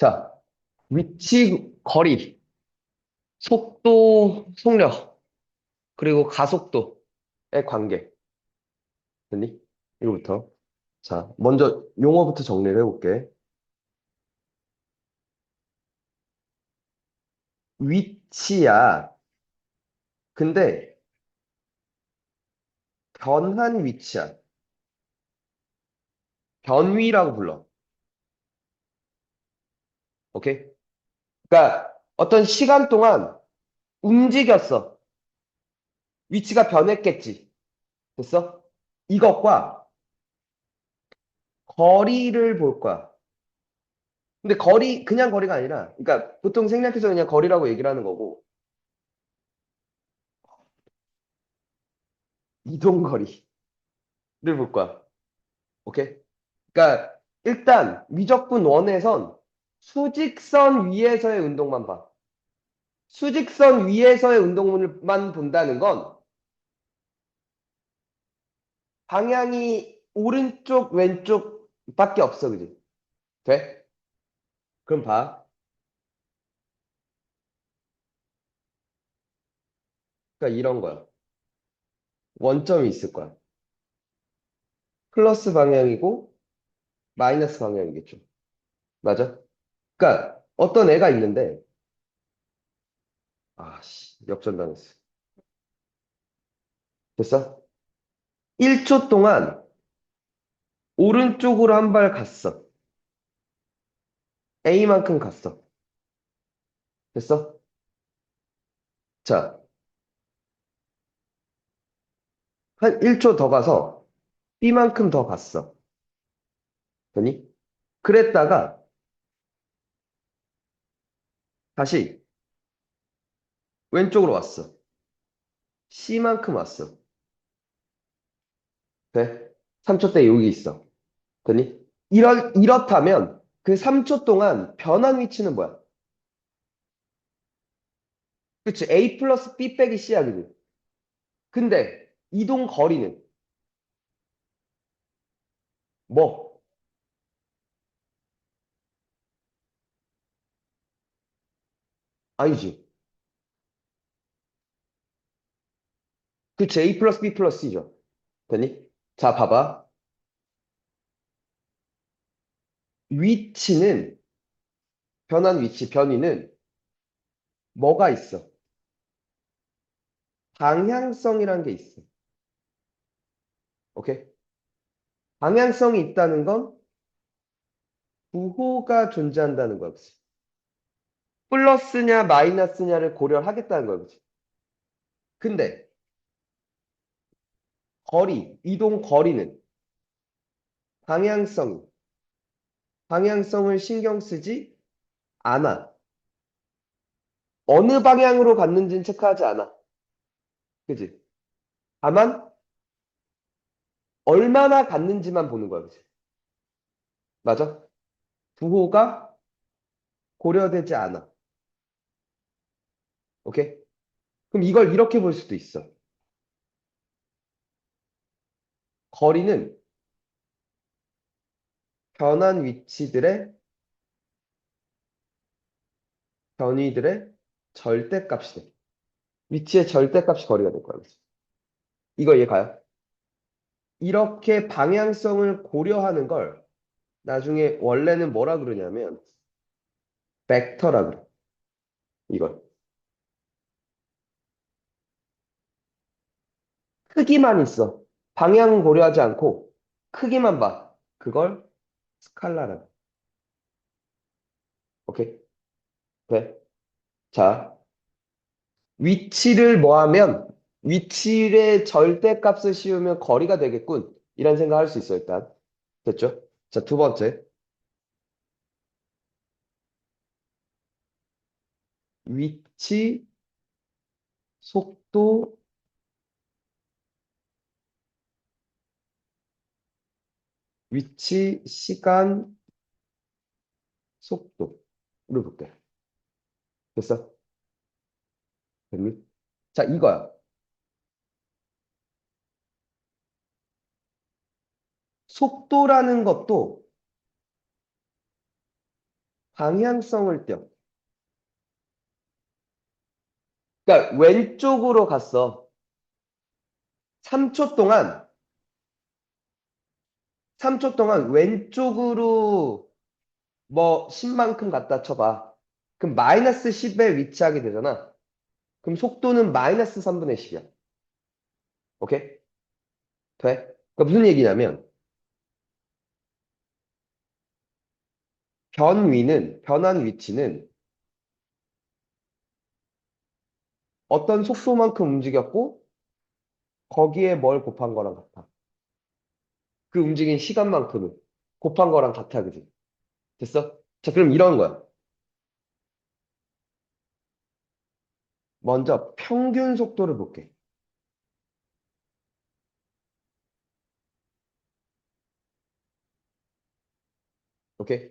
자, 위치, 거리, 속도, 속력, 그리고 가속도의 관계. 됐니? 이거부터. 자, 먼저 용어부터 정리를 해볼게. 위치야. 근데 변한 위치야. 변위라고 불러. 오케이? 그러니까 어떤 시간 동안 움직였어. 위치가 변했겠지. 됐어? 이것과 거리를 볼 거야. 근데 거리, 그냥 거리가 아니라, 그러니까 보통 생략해서 그냥 거리라고 얘기를 하는 거고, 이동거리를 볼 거야. 오케이? 그러니까 일단 미적분 원에선 수직선 위에서의 운동만 봐. 수직선 위에서의 운동만 본다는 건 방향이 오른쪽, 왼쪽밖에 없어, 그지? 돼? 그럼 봐. 그러니까 이런 거야. 원점이 있을 거야. 플러스 방향이고 마이너스 방향이겠죠. 맞아? 그러니까 어떤 애가 있는데, 아씨, 역전당했어. 됐어? 1초 동안 오른쪽으로 한 발 갔어. A만큼 갔어. 됐어? 자, 한 1초 더 가서 B만큼 더 갔어. 되니? 그랬다가 다시 왼쪽으로 왔어. C만큼 왔어. 돼? 3초 때 여기 있어. 되니? 이렇다면 그 3초 동안 변한 위치는 뭐야? 그치? A 플러스 B 빼기 C야, 그지? 근데 이동 거리는 뭐? 아니지. 그치? A 플러스 B 플러스 C죠. 되니? 자, 봐봐. 위치는, 변한 위치, 변이는 뭐가 있어? 방향성이란 게 있어. 오케이? 방향성이 있다는 건 부호가 존재한다는 거야. 그치? 플러스냐 마이너스냐를 고려하겠다는 거야. 그치? 근데 거리, 이동 거리는 방향성, 방향성을 신경 쓰지 않아. 어느 방향으로 갔는지는 체크하지 않아. 그지? 다만 얼마나 갔는지만 보는 거야. 그지? 맞아? 부호가 고려되지 않아. 오케이? 그럼 이걸 이렇게 볼 수도 있어. 거리는 변한 위치들의 변위들의 절대값이 돼. 위치의 절대값이 거리가 될 거야. 그치? 이거 이해 가요? 이렇게 방향성을 고려하는 걸 나중에 원래는 뭐라 그러냐면 벡터라 그래. 이걸. 크기만 있어. 방향 고려하지 않고 크기만 봐. 그걸 스칼라라 그래. 오케이? 돼? 자, 위치를 뭐하면 위치의 절대값을 씌우면 거리가 되겠군. 이런 생각할 수 있어, 일단. 됐죠? 자, 두 번째. 위치, 속도, 위치, 시간, 속도를 볼게. 됐어? 됐니? 자, 이거야. 속도라는 것도 방향성을 띄어. 그러니까 왼쪽으로 갔어. 3초 동안, 3초 동안 왼쪽으로 뭐 10만큼 갔다 쳐봐. 그럼 마이너스 10에 위치하게 되잖아. 그럼 속도는 마이너스 3분의 10이야. 오케이? 돼? 그러니까 무슨 얘기냐면, 변한 위치는 어떤 속도만큼 움직였고, 거기에 뭘 곱한 거랑 같아. 그 움직인 시간만큼을 곱한 거랑 같아, 그지? 됐어? 자, 그럼 이런 거야. 먼저 평균 속도를 볼게. 오케이?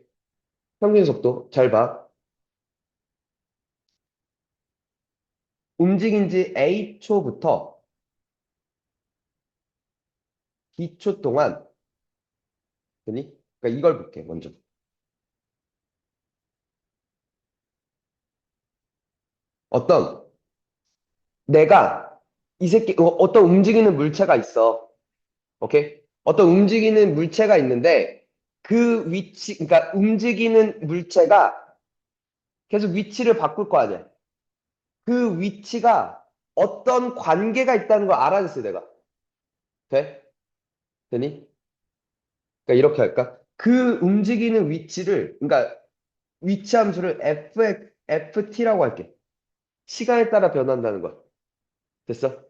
평균 속도. 잘 봐. 움직인 지 A초부터 B초 동안, 되니? 그러니까 이걸 볼게, 먼저. 어떤, 내가 이 새끼, 어떤 움직이는 물체가 있어. 오케이? 어떤 움직이는 물체가 있는데, 그 위치, 그러니까 움직이는 물체가 계속 위치를 바꿀 거 아니야. 그 위치가 어떤 관계가 있다는 걸 알아냈어요, 내가. 돼? 되니? 그러니까 이렇게 할까? 그 움직이는 위치를, 그러니까 위치 함수를 ft라고 할게. 시간에 따라 변한다는 거. 됐어?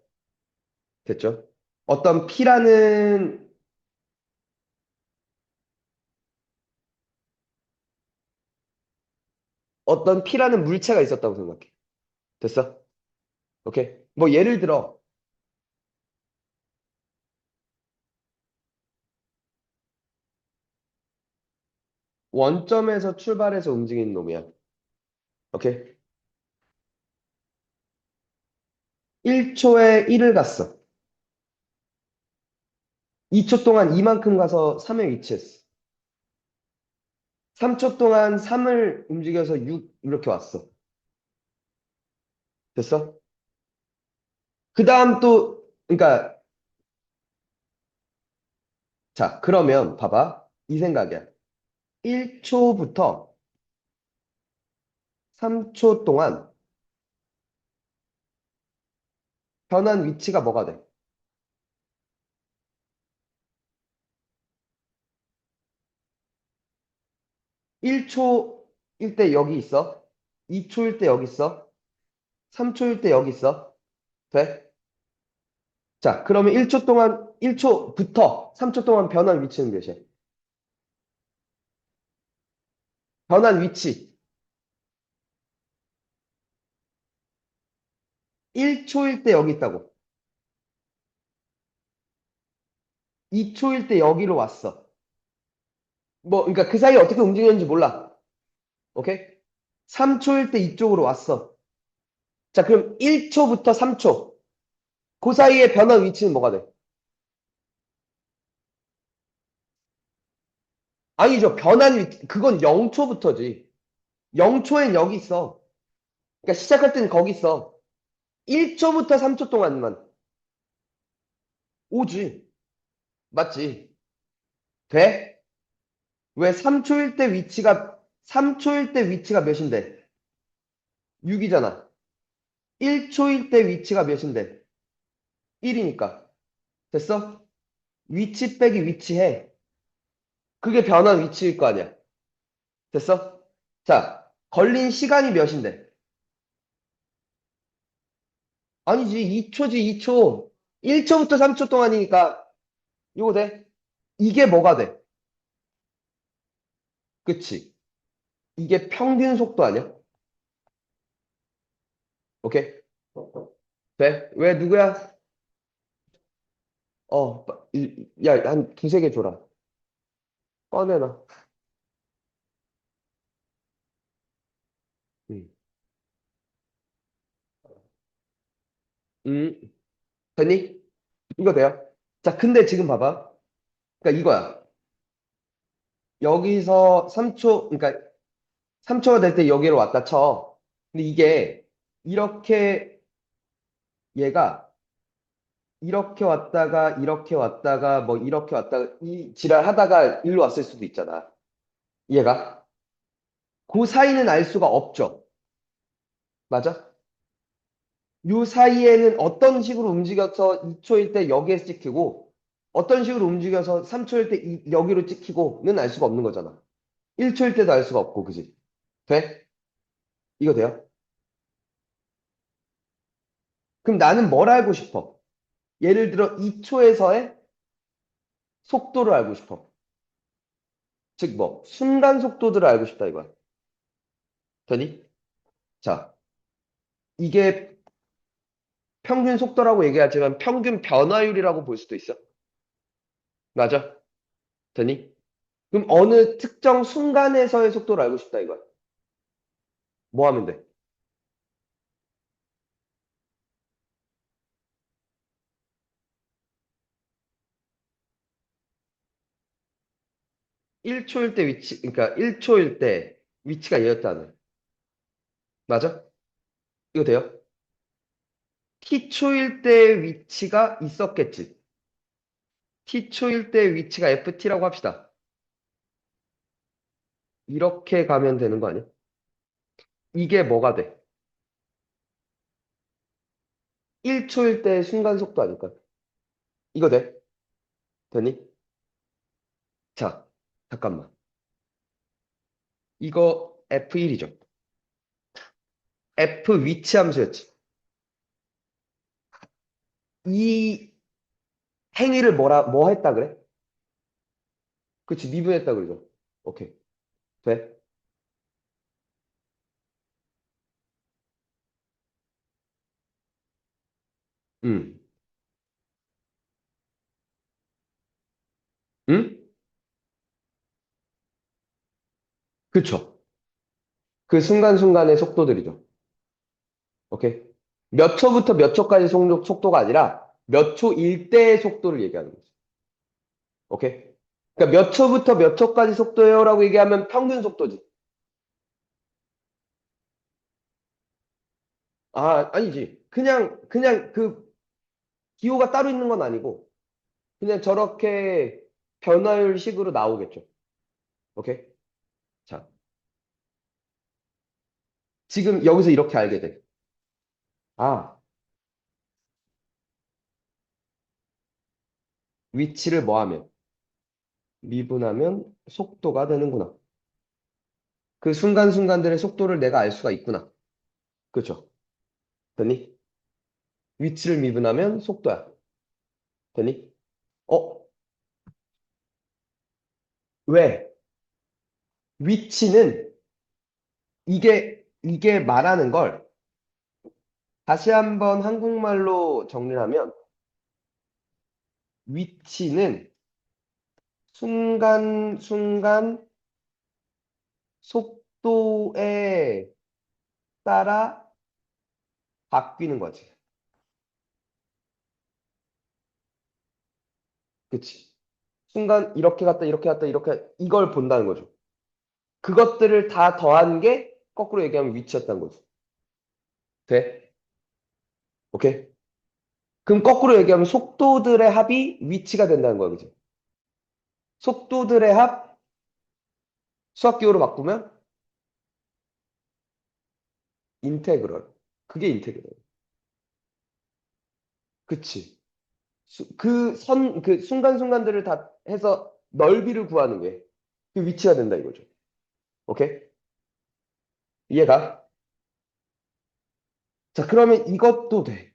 됐죠? 어떤 p라는, 어떤 p라는 물체가 있었다고 생각해. 됐어? 오케이? 뭐 예를 들어, 원점에서 출발해서 움직이는 놈이야. 오케이? 1초에 1을 갔어. 2초 동안 이만큼 가서 3에 위치했어. 3초 동안 3을 움직여서 6 이렇게 왔어. 됐어? 그 다음 또, 그러니까, 자, 그러면 봐봐. 이 생각이야. 1초부터 3초 동안 변한 위치가 뭐가 돼? 1초일 때 여기 있어. 2초일 때 여기 있어. 3초일 때 여기 있어. 돼? 자, 그러면 1초 동안, 1초부터 3초 동안 변한 위치는 몇이야? 변한 위치. 1초일 때 여기 있다고. 2초일 때 여기로 왔어. 뭐, 그러니까 그 사이에 어떻게 움직였는지 몰라. 오케이? 3초일 때 이쪽으로 왔어. 자, 그럼 1초부터 3초. 그 사이에 변한 위치는 뭐가 돼? 아니죠. 변한 위치. 그건 0초부터지. 0초엔 여기 있어. 그러니까 시작할 때는 거기 있어. 1초부터 3초 동안만. 오지. 맞지? 돼? 왜 3초일 때 위치가 몇인데? 6이잖아. 1초일 때 위치가 몇인데? 1이니까. 됐어? 위치 빼기 위치해. 그게 변한 위치일 거 아니야. 됐어? 자, 걸린 시간이 몇인데? 아니지, 2초지, 2초. 1초부터 3초 동안이니까. 이거 돼? 이게 뭐가 돼? 그치? 이게 평균 속도 아니야? 오케이? 돼? 왜 누구야? 야, 한 두세 개 줘라. 꺼내놔. 응. 응. 됐니? 이거 돼요? 자, 근데 지금 봐봐. 그러니까 이거야. 여기서 3초, 그러니까 3초가 될 때 여기로 왔다 쳐. 근데 이게 이렇게 얘가 이렇게 왔다가 뭐 이렇게 왔다가 이 지랄 하다가 일로 왔을 수도 있잖아. 얘가 그 사이는 알 수가 없죠. 맞아? 요 사이에는 어떤 식으로 움직여서 2초일 때 여기에 찍히고 어떤 식으로 움직여서 3초일 때 여기로 찍히고는 알 수가 없는 거잖아. 1초일 때도 알 수가 없고, 그지? 돼? 이거 돼요? 그럼 나는 뭘 알고 싶어? 예를 들어 2초에서의 속도를 알고 싶어. 즉 뭐 순간 속도들을 알고 싶다 이거야. 되니? 자, 이게 평균 속도라고 얘기하지만 평균 변화율이라고 볼 수도 있어. 맞아? 되니? 그럼 어느 특정 순간에서의 속도를 알고 싶다 이거야. 뭐 하면 돼? 1초일 때 위치, 그러니까 1초일 때 위치가 얘였다는. 맞아? 이거 돼요? t초일 때 위치가 있었겠지. t초일 때 위치가 ft라고 합시다. 이렇게 가면 되는 거 아니야? 이게 뭐가 돼? 1초일 때 순간 속도 아닐까? 이거 돼? 되니? 자, 잠깐만. 이거 F1이죠. F 위치 함수였지. 이 행위를 뭐 했다 그래? 그치, 미분했다 그러죠. 오케이. 돼? 응. 응? 그쵸. 그 순간순간의 속도들이죠. 오케이. 몇 초부터 몇 초까지 속도가 아니라 몇 초일 때의 속도를 얘기하는 거지. 오케이. 그러니까 몇 초부터 몇 초까지 속도예요라고 얘기하면 평균 속도지. 아, 아니지. 그냥 그 기호가 따로 있는 건 아니고 그냥 저렇게 변화율 식으로 나오겠죠. 오케이? 자, 지금 여기서 이렇게 알게 돼. 아, 위치를 뭐 하면? 미분하면 속도가 되는구나. 그 순간순간들의 속도를 내가 알 수가 있구나. 그렇죠? 되니? 위치를 미분하면 속도야. 되니? 어, 왜? 위치는 이게 말하는 걸 다시 한번 한국말로 정리를 하면 위치는 순간순간 속도에 따라 바뀌는 거지. 그치? 순간 이렇게 갔다 이걸 본다는 거죠. 그것들을 다 더한 게 거꾸로 얘기하면 위치였다는 거지. 돼? 오케이? 그럼 거꾸로 얘기하면 속도들의 합이 위치가 된다는 거야, 그지? 속도들의 합 수학기호로 바꾸면 인테그럴. 그게 인테그럴. 그치? 그 순간순간들을 다 해서 넓이를 구하는 게 그 위치가 된다 이거죠. 오케이? 이해가? 자, 그러면 이것도 돼.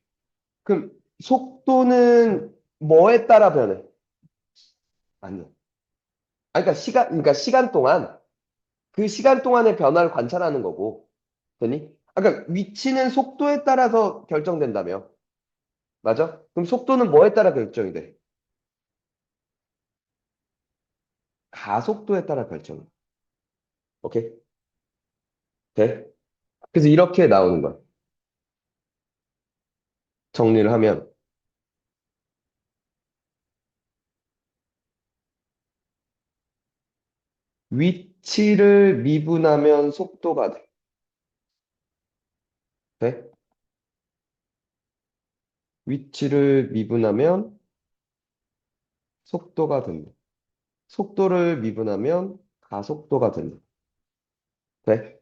그럼 속도는 뭐에 따라 변해? 아니요. 아, 그러니까 시간 동안 그 시간 동안의 변화를 관찰하는 거고, 되니? 그러니까 위치는 속도에 따라서 결정된다며. 맞아? 그럼 속도는 뭐에 따라 결정이 돼? 가속도에 따라 결정. 오케이? 돼? 그래서 이렇게 나오는 거야. 정리를 하면. 위치를 미분하면 속도가 돼. 돼? 위치를 미분하면 속도가 된다. 속도를 미분하면 가속도가 된다. 돼?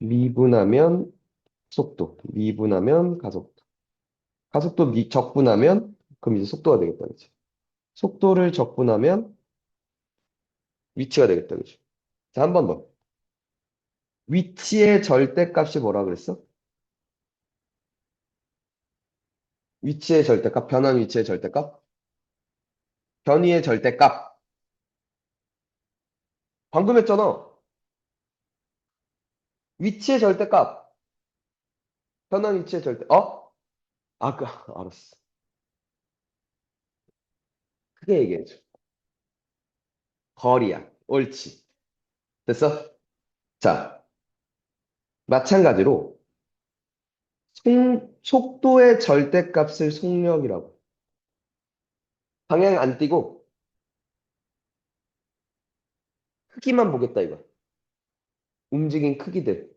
미분하면 속도, 미분하면 가속도. 가속도 적분하면 그럼 이제 속도가 되겠다, 그치? 속도를 적분하면 위치가 되겠다, 그치? 자, 한 번 더. 위치의 절대값이 뭐라 그랬어? 위치의 절대값, 변한 위치의 절대값? 변위의 절대값. 방금 했잖아. 위치의 절대값. 변한 위치의 절대, 알았어. 크게 얘기해줘. 거리야. 옳지. 됐어? 자, 마찬가지로 속도의 절대값을 속력이라고. 방향 안 띄고 크기만 보겠다 이거. 움직인 크기들,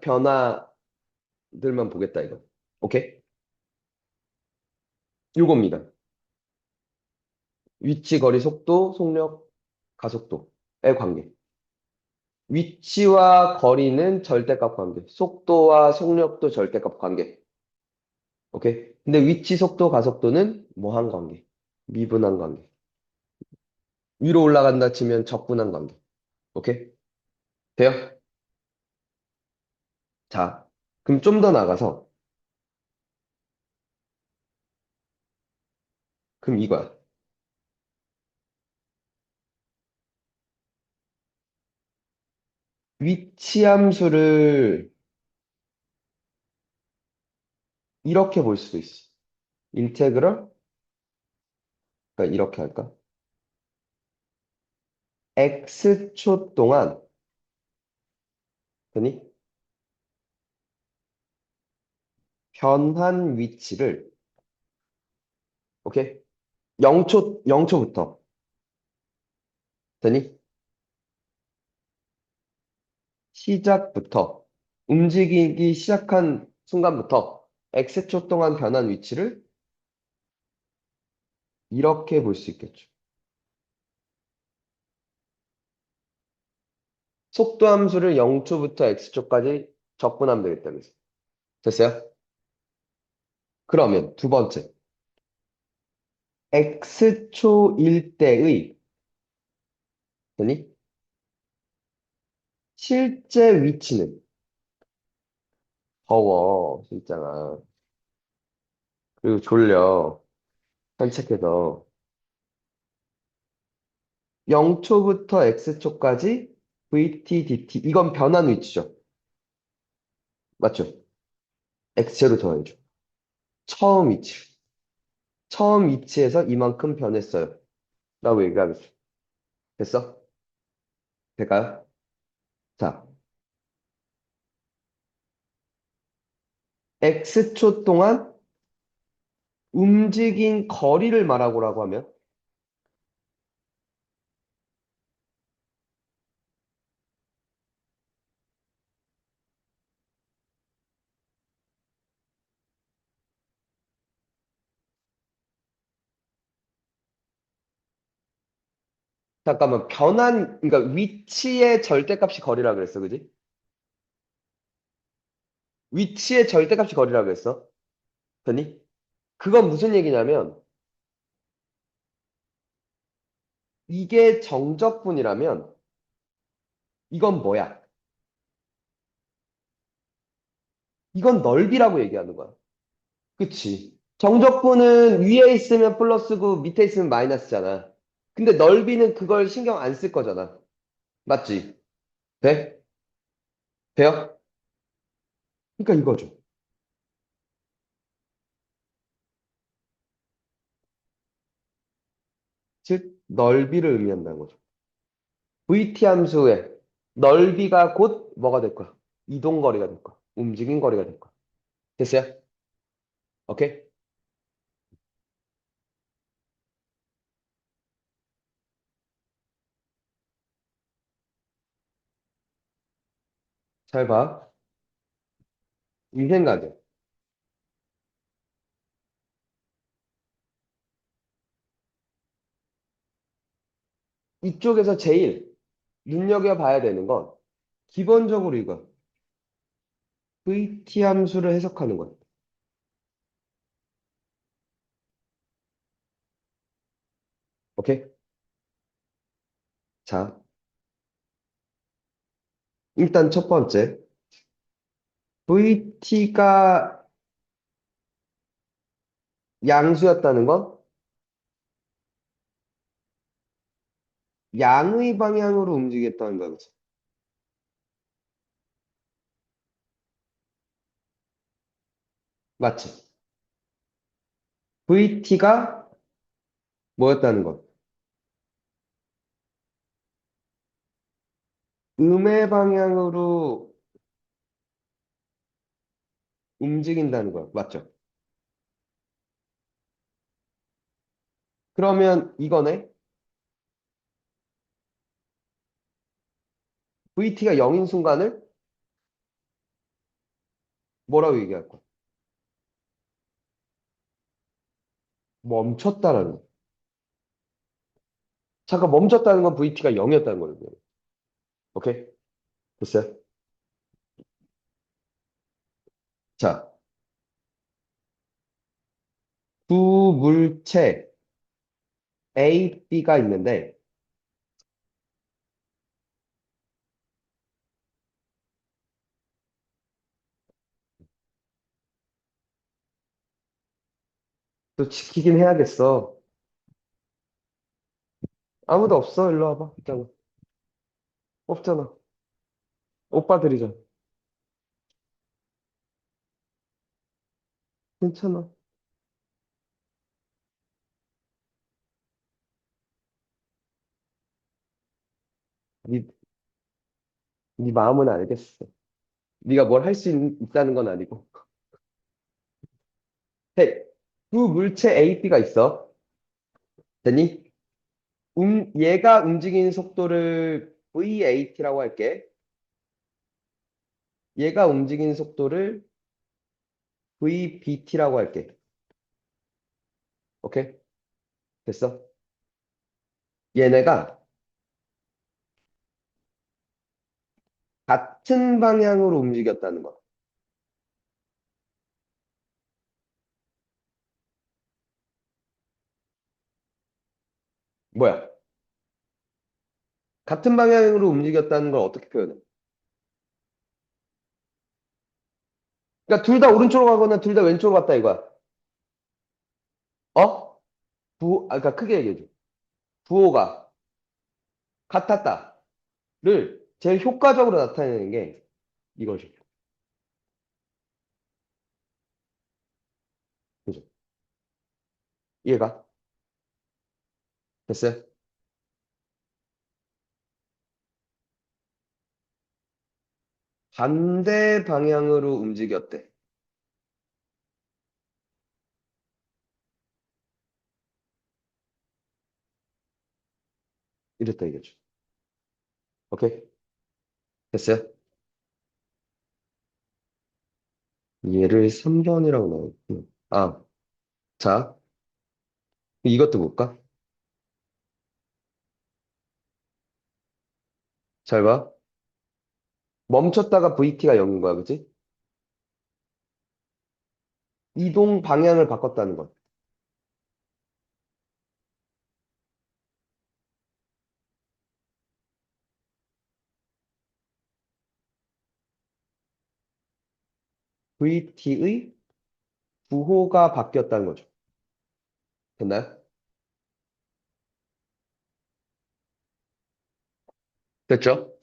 변화들만 보겠다 이거. 오케이? 요겁니다. 위치, 거리, 속도, 속력, 가속도의 관계. 위치와 거리는 절대값 관계. 속도와 속력도 절대값 관계. 오케이? 근데 위치, 속도, 가속도는 뭐한 관계? 미분한 관계. 위로 올라간다 치면 적분한 관계. 오케이? 돼요? 자, 그럼 좀 더 나가서, 그럼 이거야. 위치 함수를 이렇게 볼 수도 있어. 인테그럴? 그러니까 이렇게 할까? X초 동안, 되니? 변한 위치를, 오케이? 0초부터, 되니? 시작부터, 움직이기 시작한 순간부터 X초 동안 변한 위치를 이렇게 볼 수 있겠죠. 속도 함수를 0초부터 X초까지 적분하면 되겠다. 그래서. 됐어요? 그러면 두 번째. X초일 때의, 되니? 실제 위치는, 더워, 진짜가. 그리고 졸려, 산책해서. 0초부터 X초까지 VT, DT. 이건 변한 위치죠. 맞죠? X제로 더해줘. 처음 위치. 처음 위치에서 이만큼 변했어요. 라고 얘기하겠죠. 됐어? 될까요? 자, X초 동안 움직인 거리를 말하고라고 하면, 잠깐만, 그러니까 위치의 절대값이 거리라 그랬어. 그지? 위치의 절대값이 거리라 그랬어. 됐니? 그건 무슨 얘기냐면, 이게 정적분이라면, 이건 뭐야? 이건 넓이라고 얘기하는 거야. 그치? 정적분은 위에 있으면 플러스고 밑에 있으면 마이너스잖아. 근데 넓이는 그걸 신경 안 쓸 거잖아. 맞지? 돼? 돼요? 그러니까 이거죠. 즉, 넓이를 의미한다는 거죠. VT 함수의 넓이가 곧 뭐가 될 거야? 이동거리가 될 거야. 움직인 거리가 될 거야. 됐어요? 오케이? 잘 봐. 이 생각에. 이쪽에서 제일 눈여겨봐야 되는 건 기본적으로 이거 VT 함수를 해석하는 거야. 오케이? 자, 일단 첫 번째. VT가 양수였다는 건 양의 방향으로 움직였다는 거지. 맞지? VT가 뭐였다는 건 음의 방향으로 움직인다는 거야. 맞죠? 그러면 이거네. VT가 0인 순간을 뭐라고 얘기할 거야? 멈췄다라는 거. 잠깐 멈췄다는 건 VT가 0이었다는 거거든요. 오케이? 됐어요? 자, 두 물체 A, B가 있는데 또 지키긴 해야겠어. 아무도 없어. 일로 와봐. 있잖아. 없잖아. 오빠들이잖아. 괜찮아. 네, 네 마음은 알겠어. 네가 뭘 할 수 있다는 건 아니고. 해. 두 물체 A, B가 있어. 됐니? 얘가 움직이는 속도를 VAT라고 할게. 얘가 움직이는 속도를 VBT라고 할게. 오케이? 됐어? 얘네가 같은 방향으로 움직였다는 거. 뭐야? 같은 방향으로 움직였다는 걸 어떻게 표현해? 그러니까 둘 다 오른쪽으로 가거나 둘 다 왼쪽으로 갔다 이거야. 어? 그러니까 크게 얘기해줘. 부호가 같았다를 제일 효과적으로 나타내는 게 이거죠. 그죠? 이해가? 됐어요? 반대 방향으로 움직였대. 이랬다 이거죠. 오케이? 됐어요? 얘를 3번이라고 나왔고. 자, 이것도 볼까? 잘 봐. 멈췄다가 VT가 0인 거야, 그치? 이동 방향을 바꿨다는 것. VT의 부호가 바뀌었다는 거죠. 됐나요? 됐죠?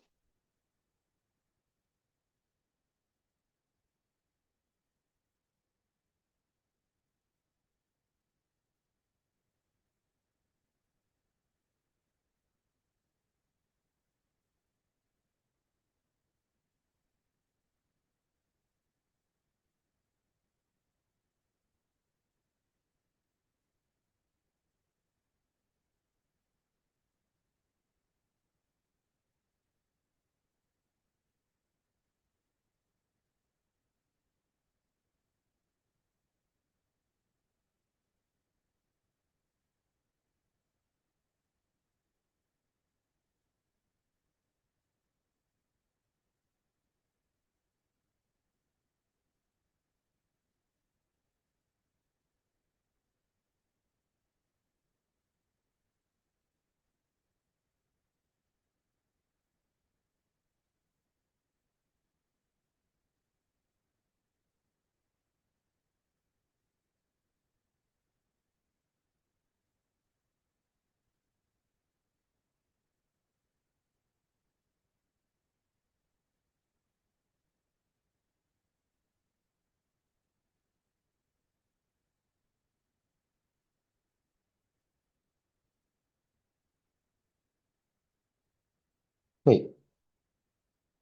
헤이,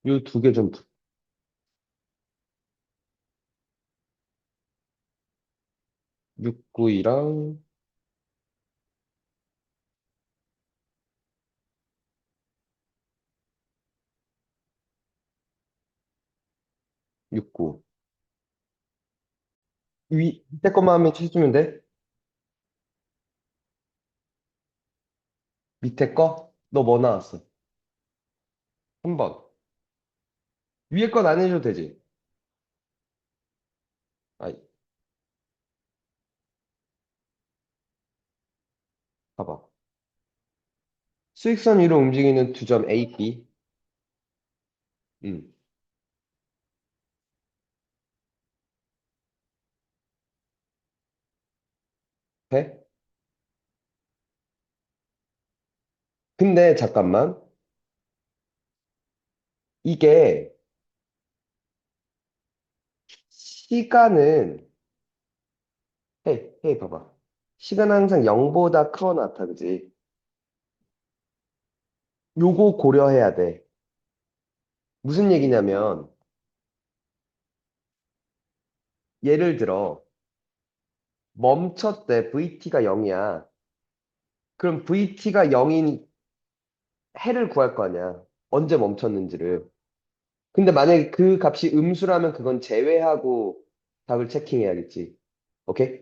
요 두 개 좀, 6구이랑 6구. 밑에 것만 하면 해주면 돼? 밑에 거? 너 뭐 나왔어? 3번. 위에 건 안 해줘도 되지? 아, 봐봐. 수익선 위로 움직이는 두 점 A, B. 음, 돼? 근데 잠깐만. 이게 시간은, 헤이, 봐봐. 시간 항상 0보다 크거나 같아, 그지? 요거 고려해야 돼. 무슨 얘기냐면, 예를 들어, 멈췄대. VT가 0이야. 그럼 VT가 0인 해를 구할 거 아니야. 언제 멈췄는지를. 근데 만약에 그 값이 음수라면 그건 제외하고 답을 체킹해야겠지. 오케이?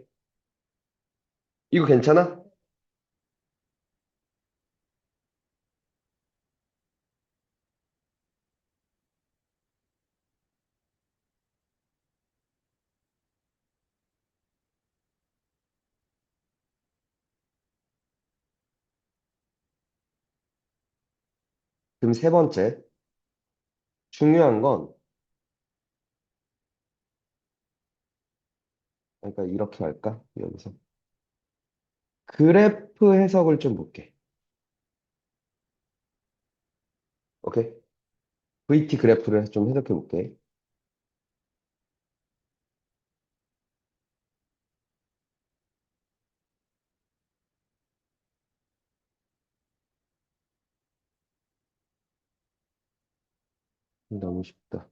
이거 괜찮아? 그럼 세 번째. 중요한 건, 그러니까 이렇게 할까? 여기서. 그래프 해석을 좀 볼게. 오케이? VT 그래프를 좀 해석해 볼게. 너무 쉽다.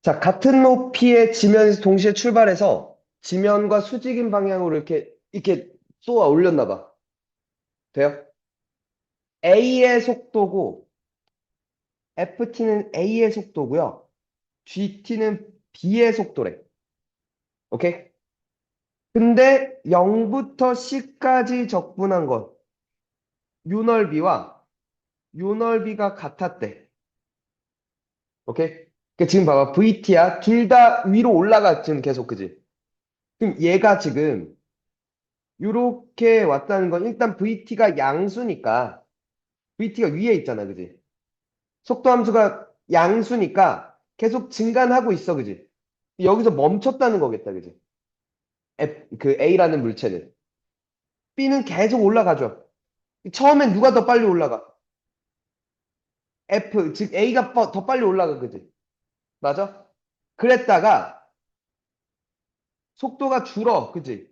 자, 같은 높이의 지면에서 동시에 출발해서 지면과 수직인 방향으로 이렇게 쏘아 올렸나 봐. 돼요? A의 속도고, FT는 A의 속도고요. GT는 B의 속도래. 오케이? 근데 0부터 C까지 적분한 것, 요 넓이와 요 넓이가 같았대. 오케이? 그러니까 지금 봐봐. VT야. 둘 다 위로 올라가, 지금 계속, 그지? 그럼 얘가 지금 요렇게 왔다는 건 일단 VT가 양수니까, VT가 위에 있잖아, 그지? 속도 함수가 양수니까 계속 증가는 하고 있어, 그지? 여기서 멈췄다는 거겠다, 그지? 그 A라는 물체는. B는 계속 올라가죠. 처음엔 누가 더 빨리 올라가? 즉 A가 더 빨리 올라가, 그지? 맞아? 그랬다가 속도가 줄어, 그지?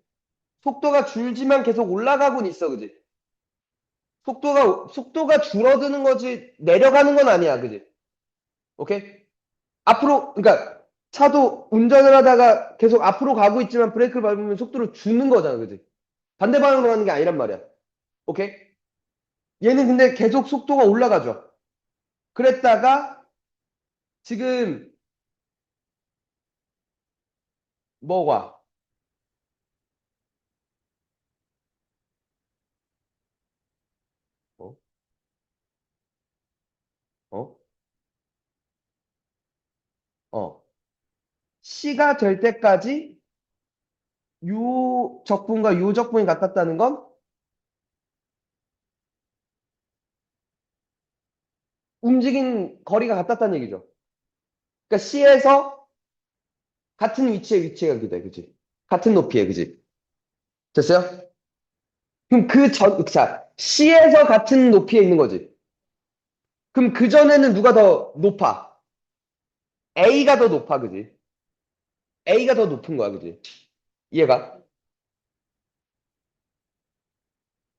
속도가 줄지만 계속 올라가곤 있어, 그지? 속도가 줄어드는 거지, 내려가는 건 아니야, 그지? 오케이? 앞으로, 그러니까 차도 운전을 하다가 계속 앞으로 가고 있지만 브레이크를 밟으면 속도를 주는 거잖아, 그지? 반대 방향으로 가는 게 아니란 말이야. 오케이? 얘는 근데 계속 속도가 올라가죠. 그랬다가 지금 뭐가? 어? 어? 어. C가 될 때까지 요 적분과 요 적분이 같았다는 건 움직인 거리가 같았다는 얘기죠. 그러니까 C에서 같은 위치에 위치가 돼, 그지? 같은 높이에, 그지? 됐어요? 그럼 자, C에서 같은 높이에 있는 거지. 그럼 그 전에는 누가 더 높아? A가 더 높아, 그지? A가 더 높은 거야, 그지? 이해가?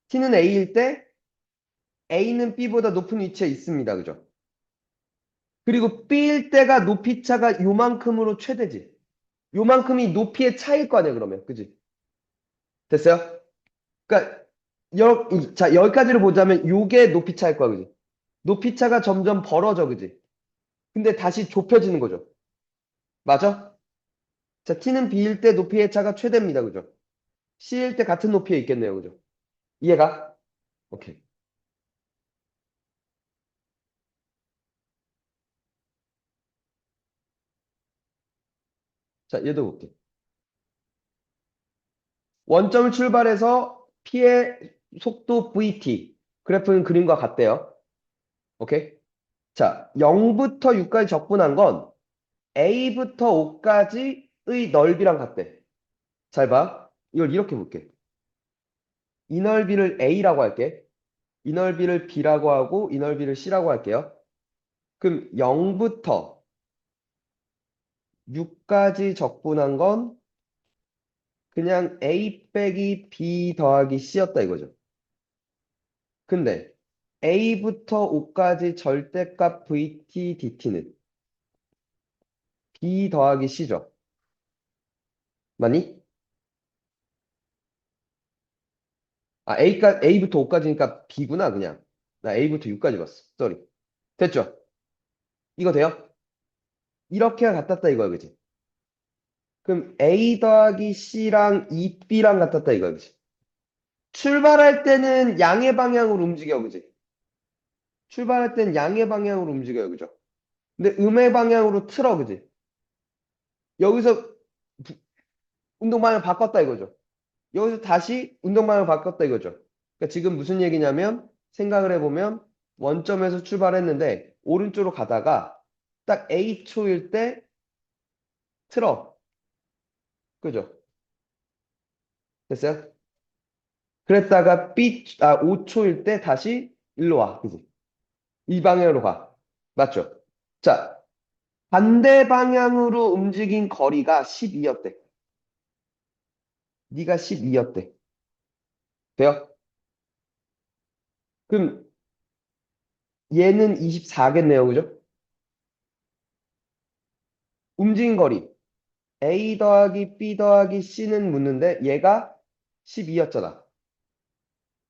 T는 A일 때 A는 B보다 높은 위치에 있습니다, 그죠? 그리고 B일 때가 높이 차가 요만큼으로 최대지. 요만큼이 높이의 차이일 거 아니야, 그러면. 그지? 됐어요? 그러니까 자, 여기까지를 보자면 요게 높이 차일 거야, 그지? 높이 차가 점점 벌어져, 그지? 근데 다시 좁혀지는 거죠. 맞아? 자, T는 B일 때 높이의 차가 최대입니다, 그죠? C일 때 같은 높이에 있겠네요, 그죠? 이해가? 오케이. 자, 얘도 볼게. 원점을 출발해서 P의 속도 VT. 그래프는 그림과 같대요. 오케이? 자, 0부터 6까지 적분한 건 A부터 O까지의 넓이랑 같대. 잘 봐. 이걸 이렇게 볼게. 이 넓이를 A라고 할게. 이 넓이를 B라고 하고 이 넓이를 C라고 할게요. 그럼 0부터 6까지 적분한 건 그냥 A 빼기 B 더하기 C였다 이거죠. 근데 A부터 O까지 절대값 VT, DT는 B 더하기 C죠. 맞니? 아, A부터 O까지니까 B구나, 그냥. 나 A부터 6까지 봤어. 쏘리. 됐죠? 이거 돼요? 이렇게 같았다 이거야, 그지? 그럼 A 더하기 C랑 2B랑 같았다 이거야, 그지? 출발할 때는 양의 방향으로 움직여, 그지? 출발할 때는 양의 방향으로 움직여요, 그죠? 근데 음의 방향으로 틀어, 그지? 여기서 운동 방향을 바꿨다 이거죠. 여기서 다시 운동 방향을 바꿨다 이거죠. 그러니까 지금 무슨 얘기냐면 생각을 해보면 원점에서 출발했는데 오른쪽으로 가다가 딱 A초일 때 틀어. 그죠? 됐어요? 그랬다가 아, 5초일 때 다시 일로 와. 그지? 이 방향으로 가. 맞죠? 자, 반대 방향으로 움직인 거리가 12였대. 네가 12였대. 돼요? 그럼 얘는 24겠네요. 그죠? 움직인 거리. A 더하기 B 더하기 C는 묻는데 얘가 12였잖아.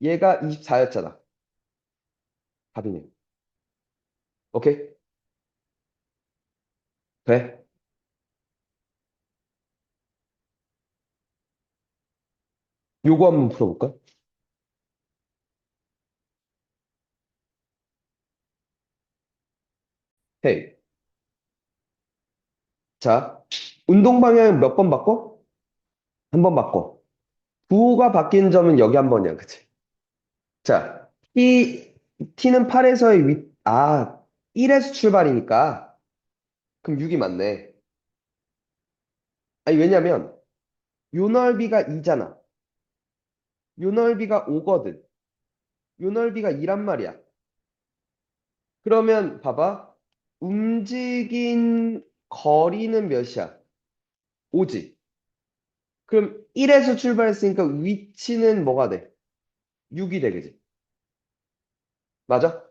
얘가 24였잖아. 답이네. 오케이? 돼? 요거 한번 풀어볼까? 헤이. 자, 운동 방향 몇 번 바꿔? 한 번 바꿔. 부호가 바뀐 점은 여기 한 번이야. 그치? 자, T는 8에서의 1에서 출발이니까 그럼 6이 맞네. 아니, 왜냐면 요 넓이가 2잖아. 요 넓이가 5거든. 요 넓이가 2란 말이야. 그러면 봐봐. 움직인 거리는 몇이야? 5지. 그럼 1에서 출발했으니까 위치는 뭐가 돼? 6이 되겠지. 맞아?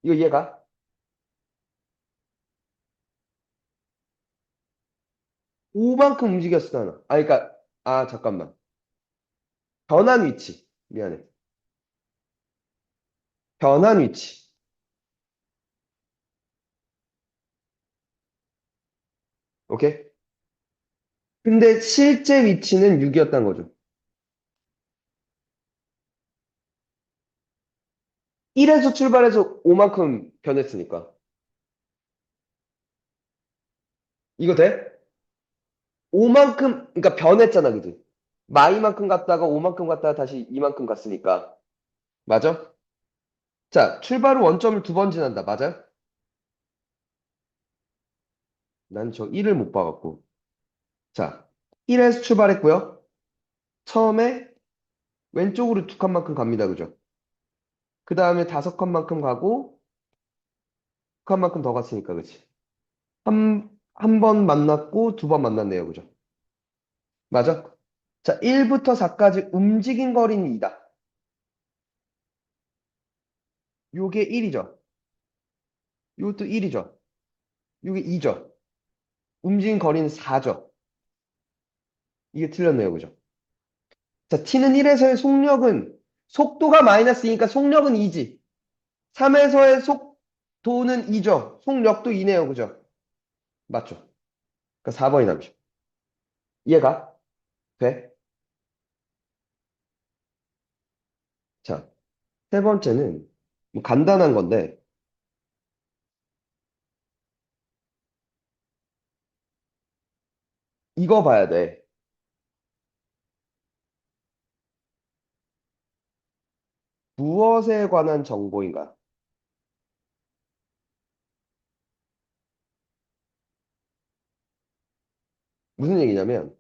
이거 이해가? 5만큼 움직였어, 나는. 그러니까, 잠깐만. 변한 위치. 미안해. 변한 위치. 오케이? 근데 실제 위치는 6이었던 거죠. 1에서 출발해서 5만큼 변했으니까. 이거 돼? 5만큼, 그러니까 변했잖아, 그지? 마이만큼 갔다가 5만큼 갔다가 다시 이만큼 갔으니까. 맞아? 자, 출발 후 원점을 두 번 지난다. 맞아? 난 저 1을 못 봐갖고. 자, 1에서 출발했고요. 처음에 왼쪽으로 두 칸만큼 갑니다. 그죠? 그 다음에 다섯 칸만큼 가고, 두 칸만큼 더 갔으니까, 그치? 한 번 만났고, 두 번 만났네요. 그죠? 맞아? 자, 1부터 4까지 움직인 거리는 2다. 요게 1이죠. 요것도 1이죠. 요게 2죠. 움직인 거리는 4죠. 이게 틀렸네요. 그죠? 자, t는 1에서의 속력은, 속도가 마이너스이니까 속력은 2지. 3에서의 속도는 2죠. 속력도 2네요. 그죠? 맞죠? 그러니까 4번이 답이죠. 이해가 돼? 자, 세 번째는 뭐 간단한 건데, 이거 봐야 돼. 무엇에 관한 정보인가? 무슨 얘기냐면,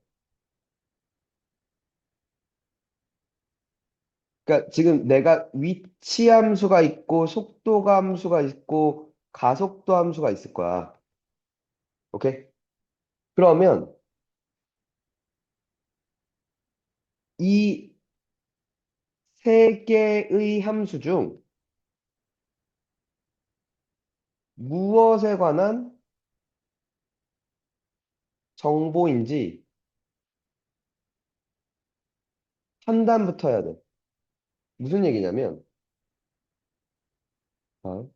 그러니까 지금 내가 위치 함수가 있고, 속도가 함수가 있고, 가속도 함수가 있을 거야. 오케이? 그러면 이 세 개의 함수 중 무엇에 관한 정보인지 판단부터 해야 돼. 무슨 얘기냐면, 어,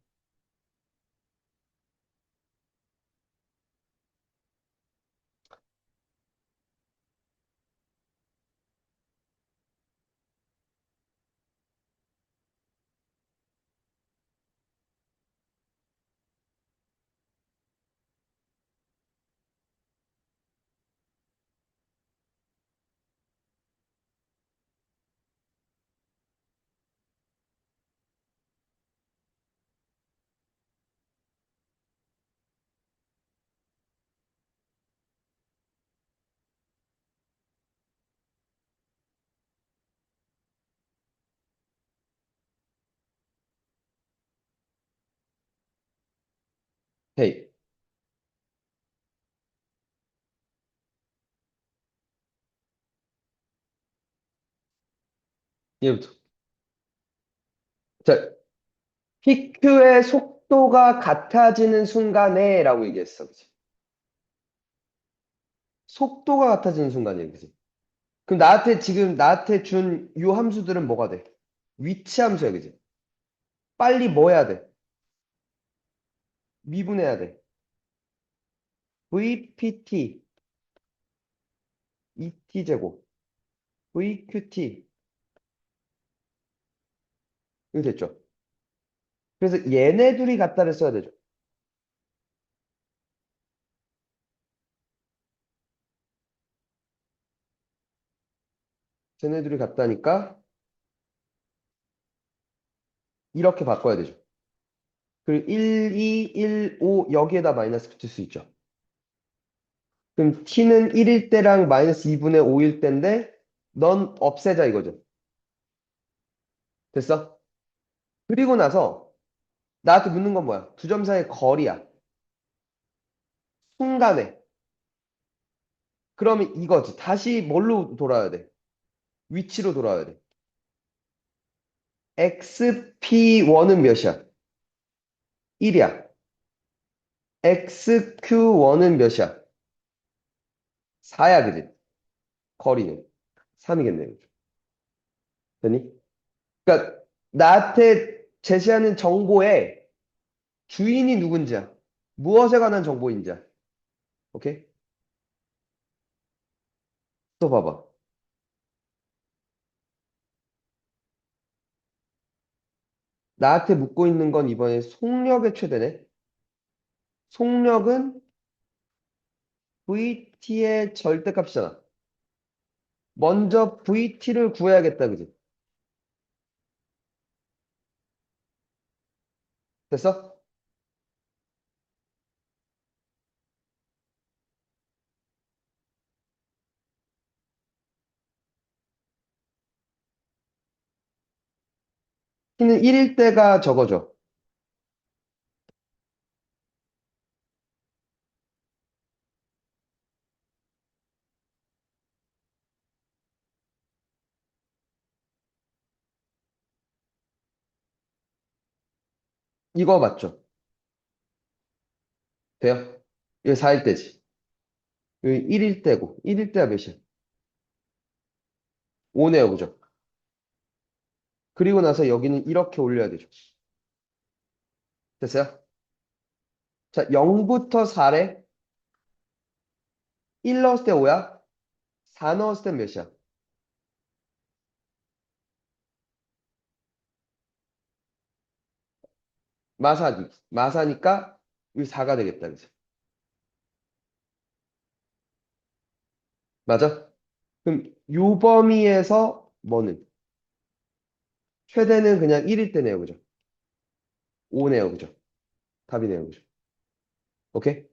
헤이, 얘부터. 자, PQ의 속도가 같아지는 순간에 라고 얘기했어. 그치? 속도가 같아지는 순간이야. 그치? 그럼 나한테 준 요 함수들은 뭐가 돼? 위치 함수야. 그치? 빨리 뭐 해야 돼? 미분해야 돼. VPT, ET제곱, VQT. 이거 됐죠? 그래서 얘네 둘이 같다를 써야 되죠. 쟤네 둘이 같다니까 이렇게 바꿔야 되죠. 그리고 1, 2, 1, 5 여기에다 마이너스 붙일 수 있죠. 그럼 t는 1일 때랑 마이너스 2분의 5일 때인데 넌 없애자 이거죠. 됐어? 그리고 나서 나한테 묻는 건 뭐야? 두 점 사이의 거리야. 순간에. 그러면 이거지. 다시 뭘로 돌아야 돼? 위치로 돌아야 돼. XP1은 몇이야? 1이야. XQ1은 몇이야? 4야, 그지? 거리는. 3이겠네. 되니? 그러니까 나한테 제시하는 정보의 주인이 누군지야. 무엇에 관한 정보인지야. 오케이? 또 봐봐. 나한테 묻고 있는 건 이번에 속력의 최대네. 속력은 VT의 절대값이잖아. 먼저 VT를 구해야겠다, 그지? 됐어? t는 1일 때가 적어줘. 이거 맞죠? 돼요? 이거 4일 때지. 여기 1일 때고, 1일 때가 몇이야? 5네요, 그죠? 그리고 나서 여기는 이렇게 올려야 되죠. 됐어요? 자, 0부터 4래. 1 넣었을 때 5야? 4 넣었을 때 몇이야? 마사지. 마사니까 여기 4가 되겠다, 그죠? 맞아? 그럼 요 범위에서 뭐는? 최대는 그냥 1일 때네요, 그죠? 5네요, 그죠? 답이네요, 그죠? 오케이?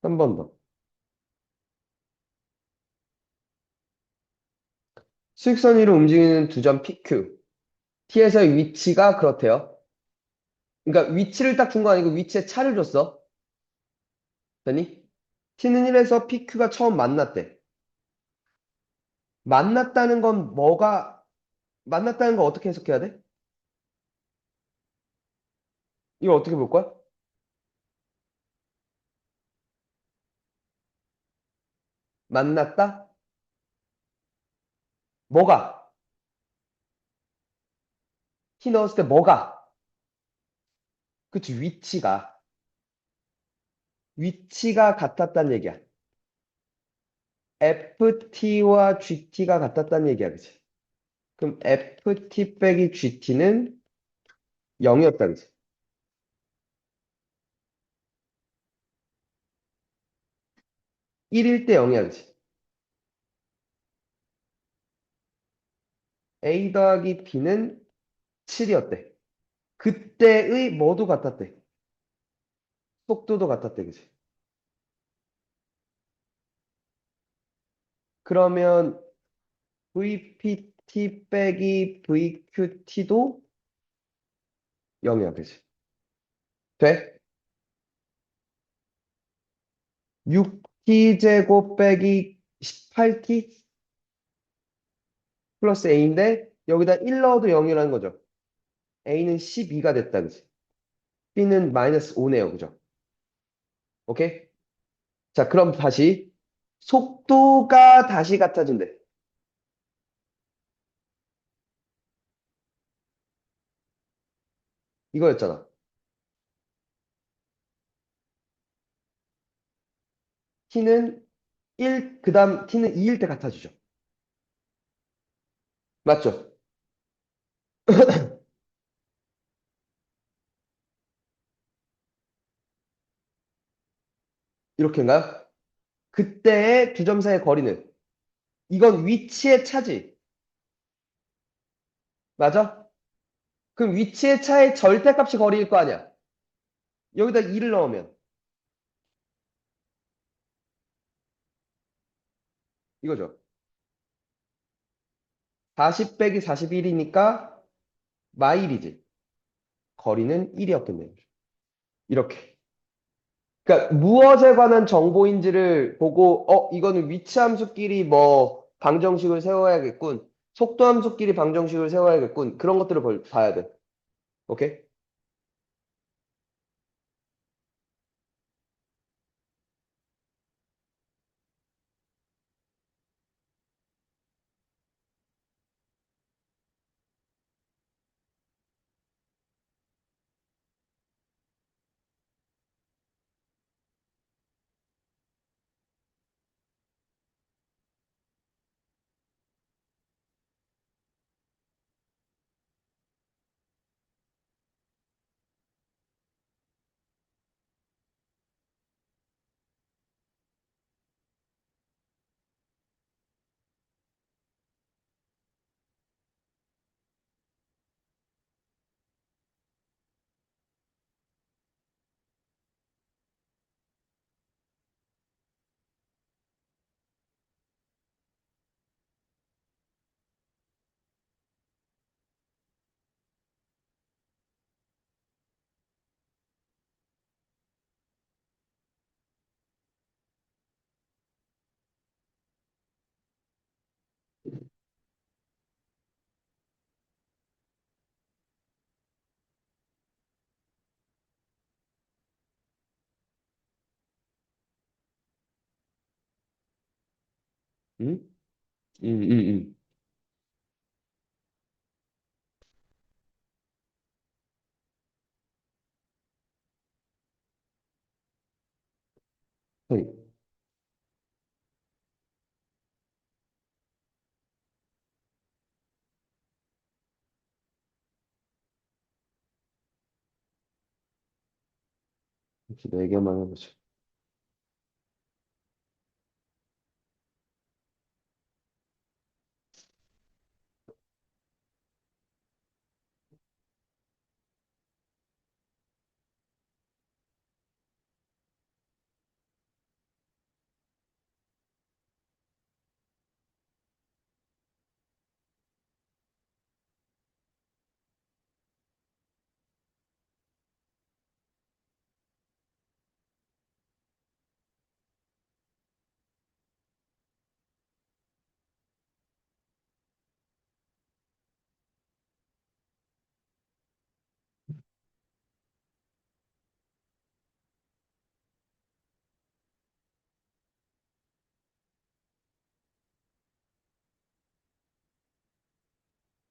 한 번 더. 수직선 위로 움직이는 두 점 PQ. T에서의 위치가 그렇대요. 그러니까 위치를 딱 준 거 아니고 위치에 차를 줬어. 됐니? T는 1에서 PQ가 처음 만났대. 만났다는 건 만났다는 거 어떻게 해석해야 돼? 이거 어떻게 볼 거야? 만났다? 뭐가? T 넣었을 때 뭐가? 그치, 위치가 같았단 얘기야. FT와 GT가 같았단 얘기야, 그치? 그럼 FT 빼기 GT는 0이었다, 그치? 1일 때 0이야, 그치? A 더하기 B는 7이었대. 그때의 뭐도 같았대. 속도도 같았대, 그치? 그러면 VPT 빼기 VQT도 0이야, 그치? 돼? 6T 제곱 빼기 18T 플러스 A인데 여기다 1 넣어도 0이라는 거죠. A는 12가 됐다, 그치? B는 마이너스 5네요, 그죠? 오케이? 자, 그럼 다시 속도가 다시 같아진대. 이거였잖아. T는 1, 그 다음 T는 2일 때 같아지죠. 맞죠? 이렇게인가요? 그때의 두 점 사이의 거리는 이건 위치의 차지. 맞아? 그럼 위치의 차의 절대값이 거리일 거 아니야. 여기다 2를 넣으면 이거죠. 40 빼기 41이니까 마일이지. 거리는 1이었겠네요. 이렇게. 그러니까 무엇에 관한 정보인지를 보고 이거는 위치 함수끼리 뭐 방정식을 세워야겠군. 속도 함수끼리 방정식을 세워야겠군. 그런 것들을 봐야 돼. 오케이? 응? 응, 응, 응. 응. 이렇게 네 개만 해보자.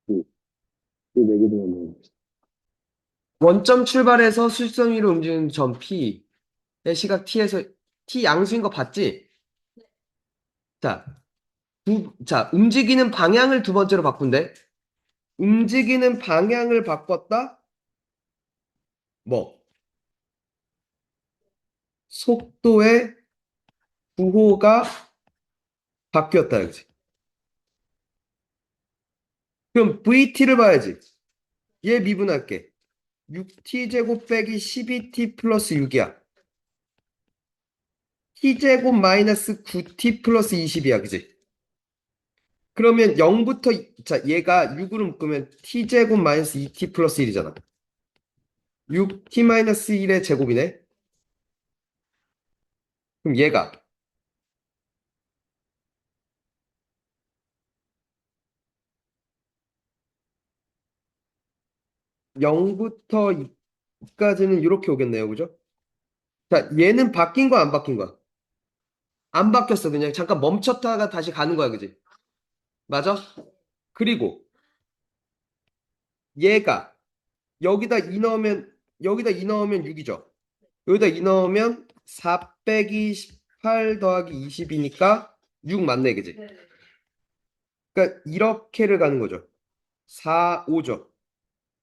응. 이네 개만 해보자. 원점 출발해서 수직선 위로 움직이는 점 P의 시각 T에서 T 양수인 거 봤지? 자, 자, 움직이는 방향을 두 번째로 바꾼대. 움직이는 방향을 바꿨다? 뭐? 속도의 부호가 바뀌었다, 그지? 그럼 VT를 봐야지. 얘 미분할게. 6t제곱 빼기 12t 플러스 6이야. t제곱 마이너스 9t 플러스 20이야, 그지? 그러면 0부터, 자, 얘가 6으로 묶으면 t제곱 마이너스 2t 플러스 1이잖아. 6t 마이너스 1의 제곱이네. 그럼 얘가 0부터 2까지는 이렇게 오겠네요, 그죠? 자, 얘는 바뀐 거야, 안 바뀐 거야? 안 바뀌었어. 그냥 잠깐 멈췄다가 다시 가는 거야, 그지? 맞아? 그리고 얘가 여기다 2 넣으면 6이죠. 여기다 2 넣으면 4 빼기 18 더하기 20이니까 6 맞네, 그지? 그러니까 이렇게를 가는 거죠. 4, 5죠.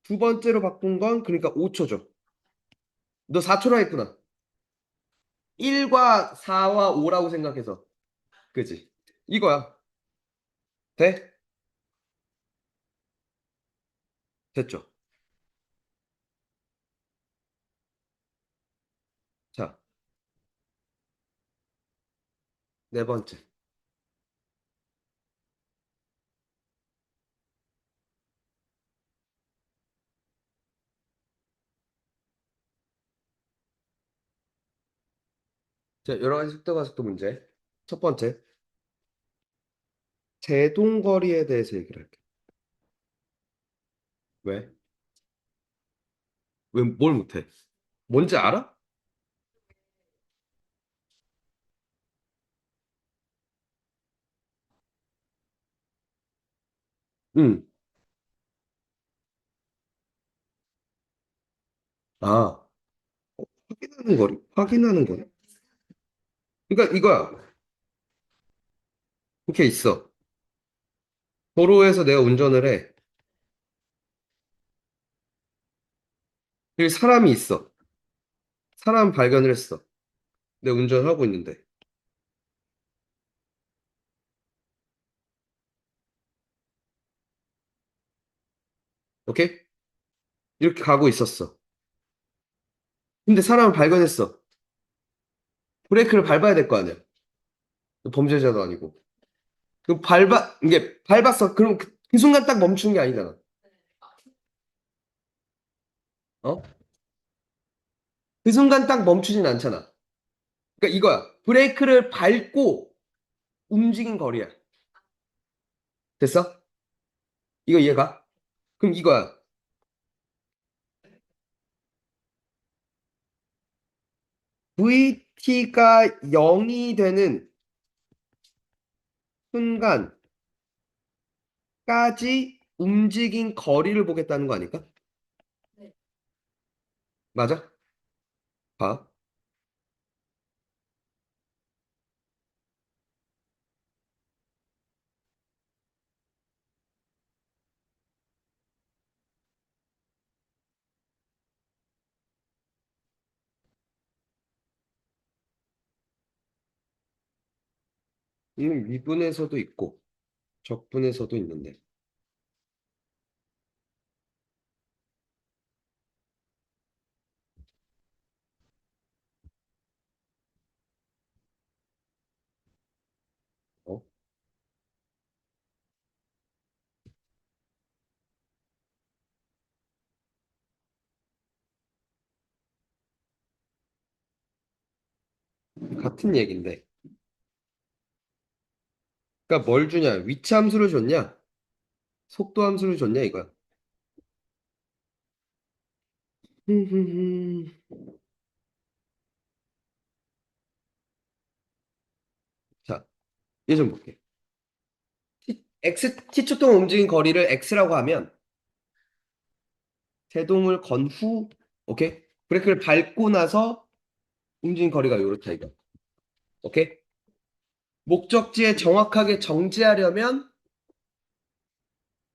두 번째로 바꾼 건 그러니까 5초죠. 너 4초라 했구나. 1과 4와 5라고 생각해서. 그지? 이거야. 돼? 됐죠? 자, 네 번째. 자, 여러 가지 속도 가속도 문제. 첫 번째, 제동거리에 대해서 얘기를 할게. 왜? 왜, 뭘 못해? 뭔지 알아? 응. 아, 확인하는 거리. 확인하는 거리. 그러니까 이거야. 이렇게 있어. 도로에서 내가 운전을 해. 여기 사람이 있어. 사람 발견을 했어. 내가 운전을 하고 있는데. 오케이? 이렇게 가고 있었어. 근데 사람을 발견했어. 브레이크를 밟아야 될 거 아니야. 범죄자도 아니고. 이게 밟았어. 그럼 그 순간 딱 멈추는 게 아니잖아. 어? 그 순간 딱 멈추진 않잖아. 그러니까 이거야. 브레이크를 밟고 움직인 거리야. 됐어? 이거 이해가? 그럼 이거야. VT가 0이 되는 순간까지 움직인 거리를 보겠다는 거 아닐까? 맞아? 봐. 미분에서도 있고 적분에서도 있는데. 어? 같은 얘긴데. 그러니까 뭘 주냐? 위치 함수를 줬냐? 속도 함수를 줬냐 이거야. 자, 얘 좀 볼게. t초 동안 움직인 거리를 x라고 하면 제동을 건 후, 오케이? 브레이크를 밟고 나서 움직인 거리가 요렇다 이거. 오케이? 목적지에 정확하게 정지하려면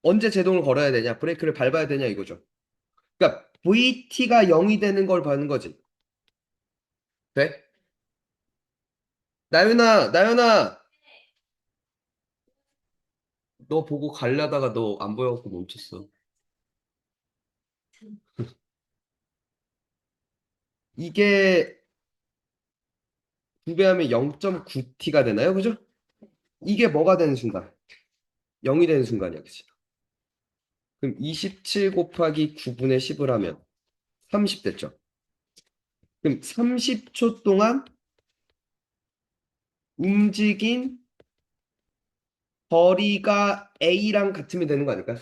언제 제동을 걸어야 되냐? 브레이크를 밟아야 되냐 이거죠. 그러니까 VT가 0이 되는 걸 보는 거지. 돼? 나윤아, 나윤아, 너 보고 가려다가 너 안 보여갖고 멈췄어. 이게 2배하면 0.9T가 되나요? 그죠? 이게 뭐가 되는 순간? 0이 되는 순간이야, 그치? 그럼 27 곱하기 9분의 10을 하면 30 됐죠? 그럼 30초 동안 움직인 거리가 A랑 같으면 되는 거 아닐까?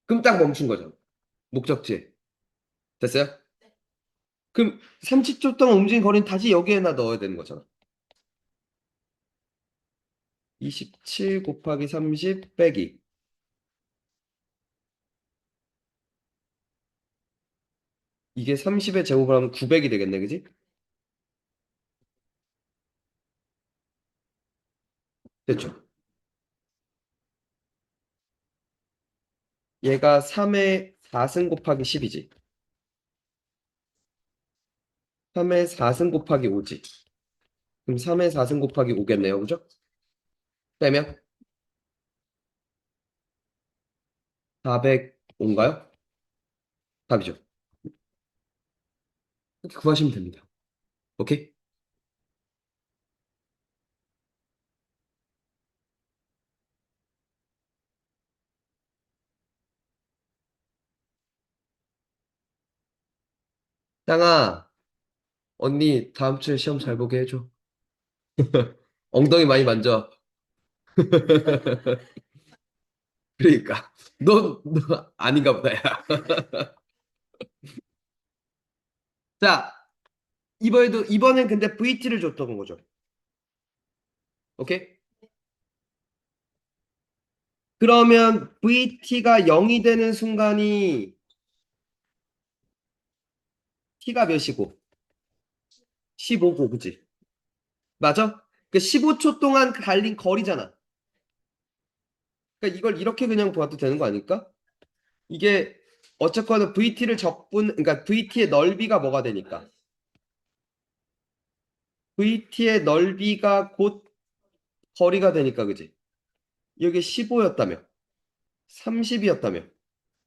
그럼 딱 멈춘 거죠. 목적지에. 됐어요? 그럼 30초 동안 움직인 거리는 다시 여기에다 넣어야 되는 거잖아. 27 곱하기 30 빼기. 이게 30의 제곱을 하면 900이 되겠네, 그지? 됐죠? 얘가 3의 4승 곱하기 10이지. 3의 4승 곱하기 5지. 그럼 3의 4승 곱하기 5겠네요, 그죠? 빼면 405인가요? 답이죠. 이렇게 구하시면 됩니다. 오케이? 땅아, 언니 다음 주에 시험 잘 보게 해줘. 엉덩이 많이 만져. 그러니까. 너 아닌가 보다, 야. 자, 이번엔 근데 VT를 줬던 거죠. 오케이? 그러면 VT가 0이 되는 순간이 T가 몇이고? 15고, 그지? 맞아? 그 15초 동안 달린 거리잖아. 그러니까 이걸 이렇게 그냥 보아도 되는 거 아닐까? 이게 어쨌거나 VT를 그러니까 VT의 넓이가 뭐가 되니까. VT의 넓이가 곧 거리가 되니까, 그지? 여기 15였다며. 30이었다며.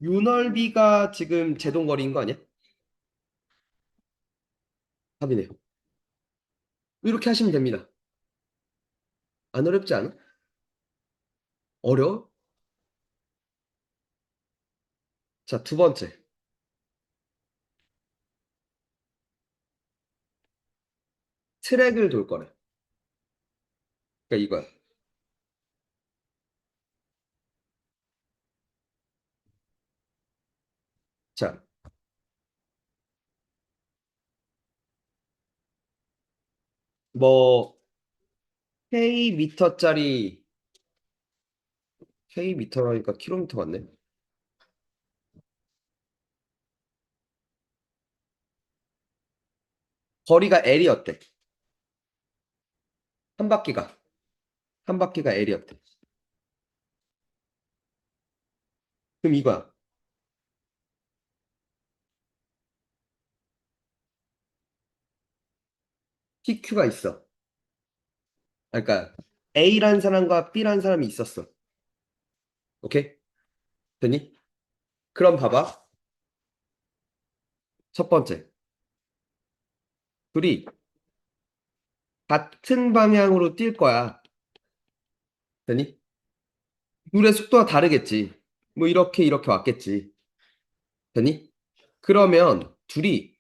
요 넓이가 지금 제동거리인 거 아니야? 답이네요. 이렇게 하시면 됩니다. 안 어렵지 않아? 어려워? 자, 두 번째. 트랙을 돌 거래. 그러니까 이거야. 자, 뭐 K미터짜리, K미터라니까 킬로미터 같네. 거리가 L이었대. 한 바퀴가. 한 바퀴가 L이었대. 그럼 이거야. PQ가 있어. 그러니까 A라는 사람과 B라는 사람이 있었어. 오케이? 되니? 그럼 봐봐. 첫 번째. 둘이 같은 방향으로 뛸 거야. 되니? 둘의 속도가 다르겠지. 뭐 이렇게 이렇게 왔겠지. 되니? 그러면 둘이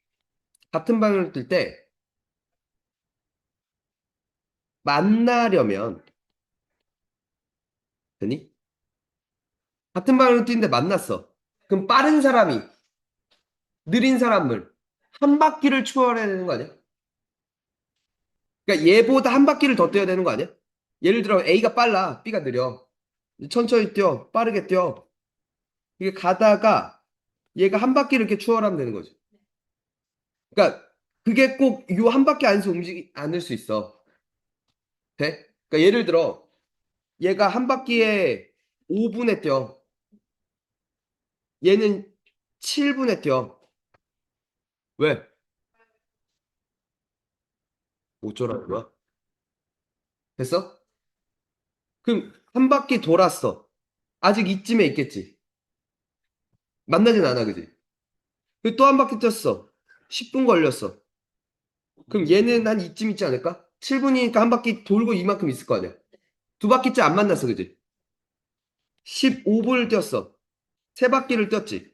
같은 방향으로 뛸 때 만나려면 되니? 같은 방향으로 뛰는데 만났어. 그럼 빠른 사람이 느린 사람을 한 바퀴를 추월해야 되는 거 아니야? 그러니까 얘보다 한 바퀴를 더 뛰어야 되는 거 아니야? 예를 들어 A가 빨라, B가 느려. 천천히 뛰어, 빠르게 뛰어. 이게 가다가 얘가 한 바퀴를 이렇게 추월하면 되는 거지. 그러니까 그게 꼭 요 한 바퀴 안에서 움직이지 않을 수 있어. 돼? 그러니까 예를 들어 얘가 한 바퀴에 5분에 뛰어. 얘는 7분에 뛰어. 왜? 어쩌라는 거야? 됐어? 그럼 한 바퀴 돌았어. 아직 이쯤에 있겠지. 만나진 않아, 그지? 또 한 바퀴 뛰었어. 10분 걸렸어. 그럼 얘는 한 이쯤 있지 않을까? 7분이니까 한 바퀴 돌고 이만큼 있을 거 아니야. 두 바퀴째 안 만났어, 그지? 15분을 뛰었어. 세 바퀴를 뛰었지.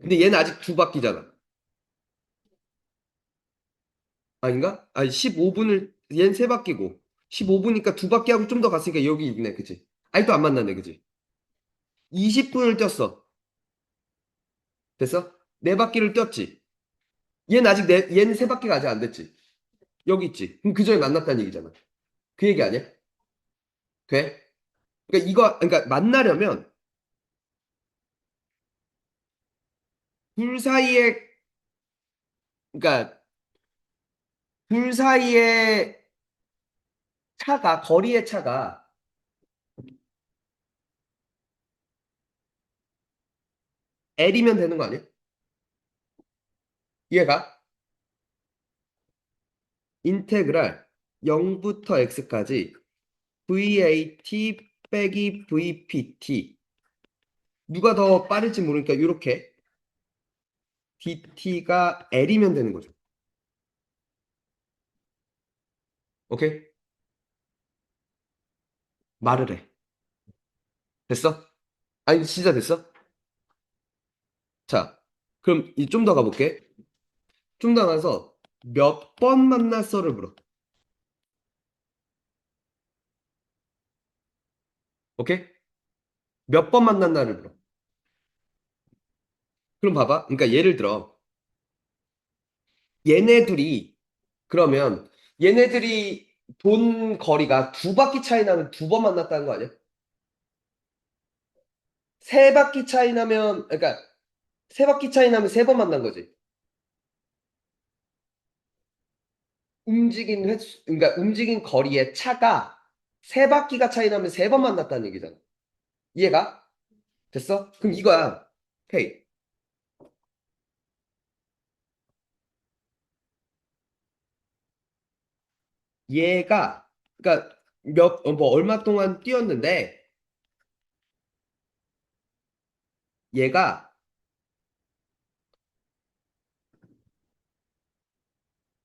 근데 얘는 아직 두 바퀴잖아. 아닌가? 아니, 15분을, 얘는 세 바퀴고. 15분이니까 두 바퀴하고 좀 더 갔으니까 여기 있네, 그지? 아직도 안 만났네, 그지? 20분을 뛰었어. 됐어? 네 바퀴를 뛰었지. 얘는 세 바퀴가 아직 안 됐지. 여기 있지. 그럼 그 전에 만났다는 얘기잖아. 그 얘기 아니야? 돼? 그러니까 만나려면 둘 사이에, 그러니까 둘 사이에 거리의 차가 L이면 되는 거 아니야? 이해가? 인테그랄 0부터 x까지 VAT 빼기 VPT. 누가 더 빠를지 모르니까 이렇게 DT가 L이면 되는 거죠. 오케이? 말을 해. 됐어? 아니, 진짜 됐어? 자, 그럼 좀 더 가볼게. 좀 더 가서 몇 번 만났어를 물어. 오케이? 몇 번 만났나를 물어. 그럼 봐봐. 그러니까 예를 들어 얘네들이 그러면 얘네들이 돈 거리가 두 바퀴 차이 나면 두 번 만났다는 거 아니야? 세 바퀴 차이 나면 그러니까 세 바퀴 차이 나면 세 번 만난 거지. 움직인 횟수 그러니까 움직인 거리의 차가 세 바퀴가 차이 나면 세 번 만났다는 얘기잖아. 이해가? 됐어? 그럼 이거야. 헤이. 얘가 그러니까 뭐 얼마 동안 뛰었는데 얘가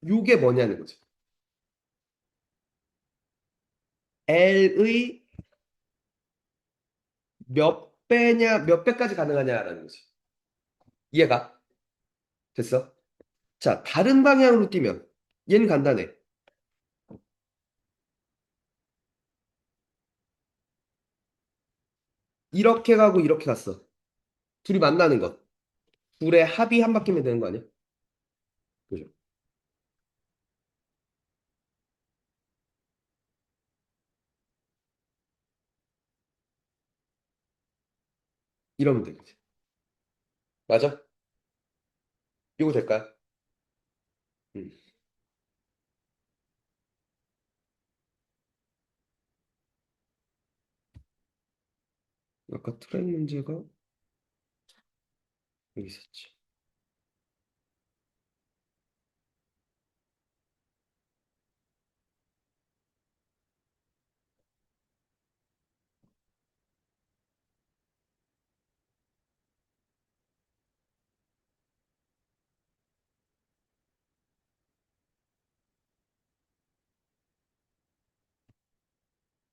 요게 뭐냐는 거지. L의 몇 배까지 가능하냐라는 거지. 이해가? 됐어? 자, 다른 방향으로 뛰면 얘는 간단해. 이렇게 가고 이렇게 갔어. 둘이 만나는 것. 둘의 합이 한 바퀴면 되는 거 아니야? 그죠? 이러면 되겠지. 맞아? 이거 될까요? 음. 아까 트랙 문제가 여기 있었지.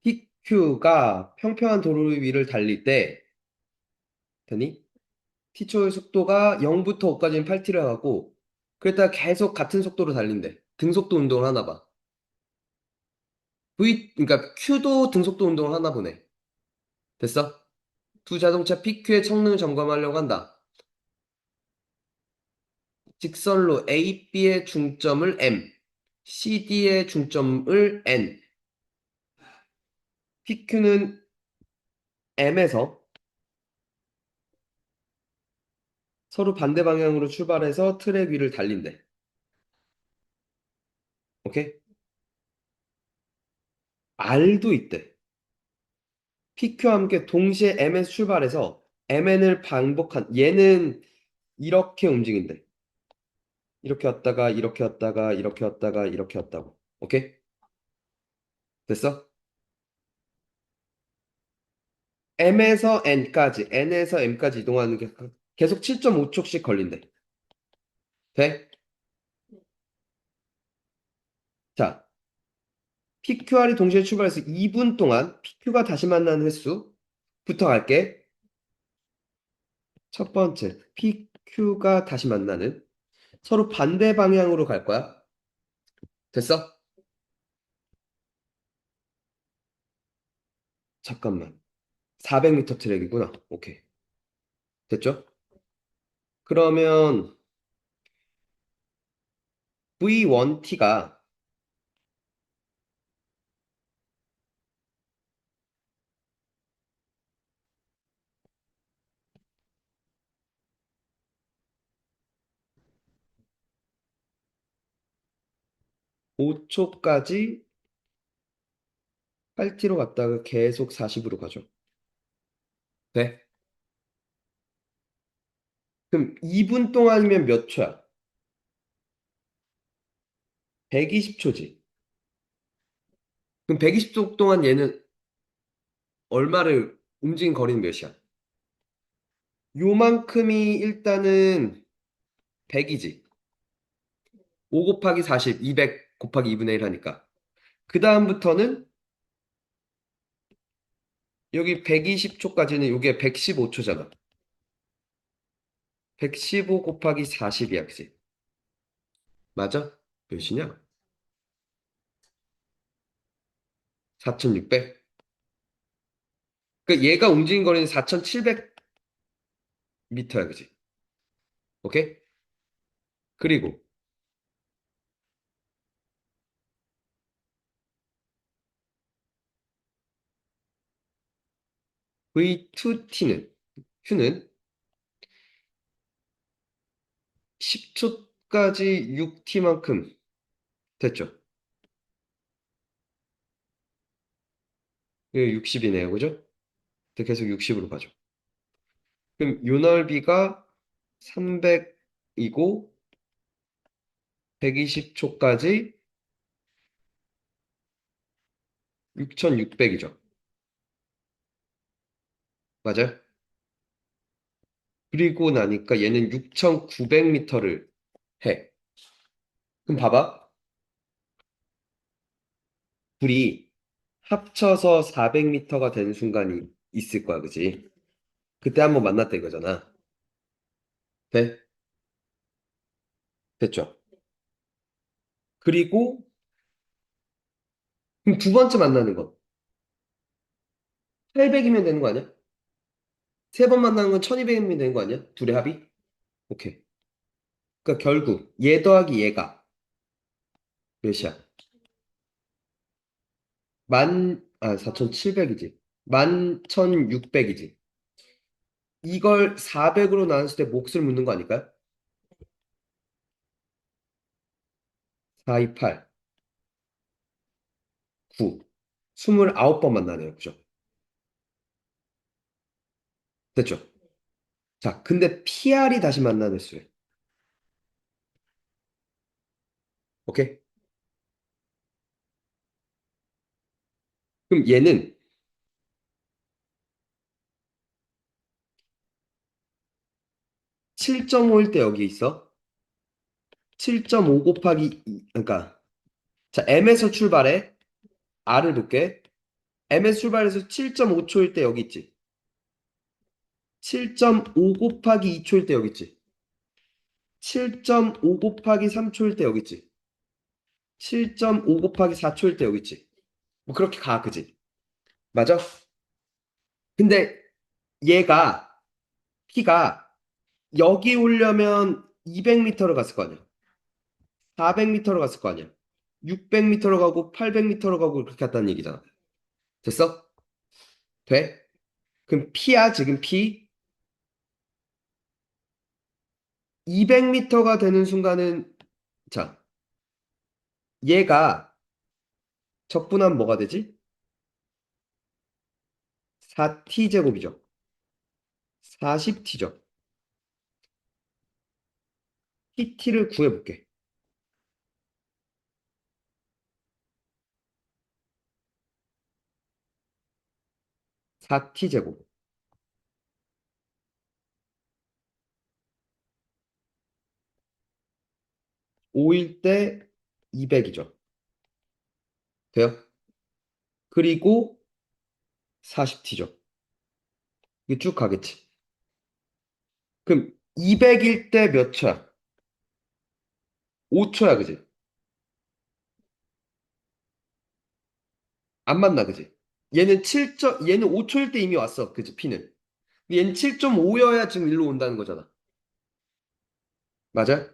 PQ가 평평한 도로 위를 달릴 때, 되니? T초의 속도가 0부터 5까지는 8T를 하고, 그랬다가 계속 같은 속도로 달린대. 등속도 운동을 하나 봐. 그러니까 Q도 등속도 운동을 하나 보네. 됐어? 두 자동차 PQ의 성능을 점검하려고 한다. 직선로 A, B의 중점을 M, CD의 중점을 N. PQ는 M에서 서로 반대 방향으로 출발해서 트랙 위를 달린대. 오케이? R도 있대. PQ와 함께 동시에 M에서 출발해서 MN을 반복한, 얘는 이렇게 움직인대. 이렇게 왔다가, 이렇게 왔다가, 이렇게 왔다가, 이렇게 왔다고. 오케이? 됐어? M에서 N까지, N에서 M까지 이동하는 게 계속 7.5초씩 걸린대. 돼? 자, PQR이 동시에 출발해서 2분 동안 PQ가 다시 만나는 횟수부터 갈게. 첫 번째, PQ가 다시 만나는 서로 반대 방향으로 갈 거야. 됐어? 잠깐만. 400m 트랙이구나. 오케이. 됐죠? 그러면 V1T가 5초까지 8T로 갔다가 계속 40으로 가죠. 네? 그럼 2분 동안이면 몇 초야? 120초지. 그럼 120초 동안 얘는 얼마를 움직인 거리는 몇이야? 요만큼이 일단은 100이지. 5 곱하기 40, 200 곱하기 2분의 1 하니까. 그 다음부터는 여기 120초까지는 이게 115초잖아. 115 곱하기 40이야, 그지? 맞아? 몇이냐? 4600? 그러니까 얘가 움직인 거리는 4700m야, 그지? 오케이? 그리고 Q는 10초까지 6T만큼 됐죠? 이게 60이네요, 그죠? 계속 60으로 가죠. 그럼 요 넓이가 300이고 120초까지 6600이죠. 맞아요? 그리고 나니까 얘는 6900m를 해. 그럼 봐봐. 둘이 합쳐서 400m가 되는 순간이 있을 거야, 그지? 그때 한번 만났다 이거잖아. 돼? 됐죠? 그리고 그럼 두 번째 만나는 거. 800이면 되는 거 아니야? 세 번 만나는 건 1200이면 되는 거 아니야? 둘의 합이? 오케이. 그러니까 결국 얘 더하기 얘가 몇이야? 4700이지. 11600이지. 이걸 400으로 나눴을 때 몫을 묻는 거 아닐까요? 4, 2, 8, 9. 29번 만나네요. 그죠? 됐죠? 자, 근데 PR이 다시 만나는 수예요. 오케이? 그럼 얘는 7.5일 때 여기 있어. 7.5 곱하기 2, 그러니까 자, M에서 출발해. R을 볼게. M에서 출발해서 7.5초일 때 여기 있지. 7.5 곱하기 2초일 때 여기 있지. 7.5 곱하기 3초일 때 여기 있지. 7.5 곱하기 4초일 때 여기 있지. 뭐 그렇게 가, 그지? 맞아? 근데 얘가 P가 여기 오려면 200m로 갔을 거 아니야. 400m로 갔을 거 아니야. 600m로 가고 800m로 가고 그렇게 갔다는 얘기잖아. 됐어? 돼? 그럼 P야, 지금 P. 200m가 되는 순간은, 자, 얘가 적분하면 뭐가 되지? 4t제곱이죠. 40t죠. PT를 구해볼게. 4t제곱. 5일 때 200이죠. 돼요? 그리고 40t죠. 이게 쭉 가겠지. 그럼 200일 때 몇 초야? 5초야, 그지? 안 만나, 그지? 얘는 5초일 때 이미 왔어, 그지? P는. 얘는 7.5여야 지금 일로 온다는 거잖아. 맞아?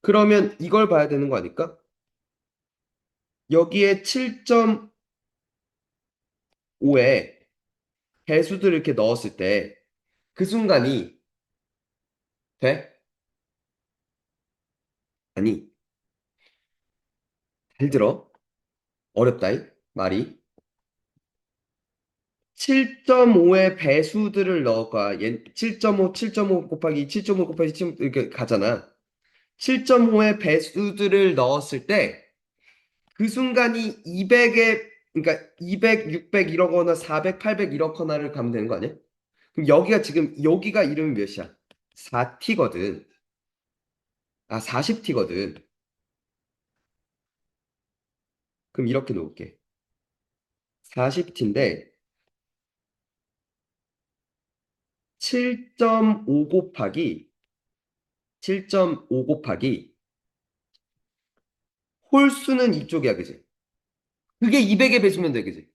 그러면 이걸 봐야 되는 거 아닐까? 여기에 7.5에 배수들을 이렇게 넣었을 때 그 순간이 돼? 아니, 잘 들어. 어렵다이 말이. 7.5의 배수들을 넣어가. 얘 7.5, 7.5 곱하기 7.5 곱하기 7 이렇게 가잖아. 7.5의 배수들을 넣었을 때 그 순간이 200에 그러니까 200, 600 이러거나 400, 800 이러거나를 가면 되는 거 아니야? 그럼 여기가 지금 여기가 이름이 몇이야? 4t거든. 아, 40t거든. 그럼 이렇게 놓을게. 40t인데 7.5 곱하기 7.5 곱하기 홀수는 이쪽이야, 그지? 그게 200에 배수면 돼, 그지?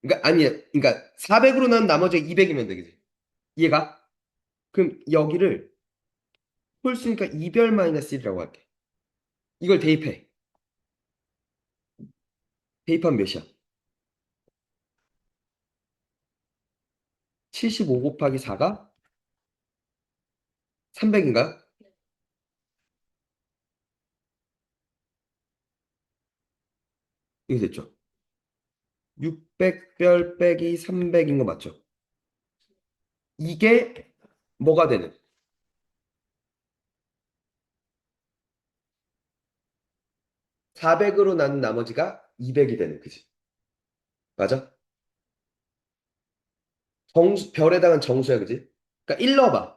그러니까 아니야. 그러니까 400으로 난 나머지가 200이면 돼, 그지? 얘가 그럼 여기를 홀수니까 2별 마이너스 1이라고 할게. 이걸 대입해. 대입하면 몇이야? 75 곱하기 4가 300인가요? 이거 됐죠? 600별 빼기 300인 거 맞죠? 이게 뭐가 되는? 400으로 나눈 나머지가 200이 되는, 그지? 맞아? 별에 해당한 정수야, 그지? 그러니까 1 넣어봐.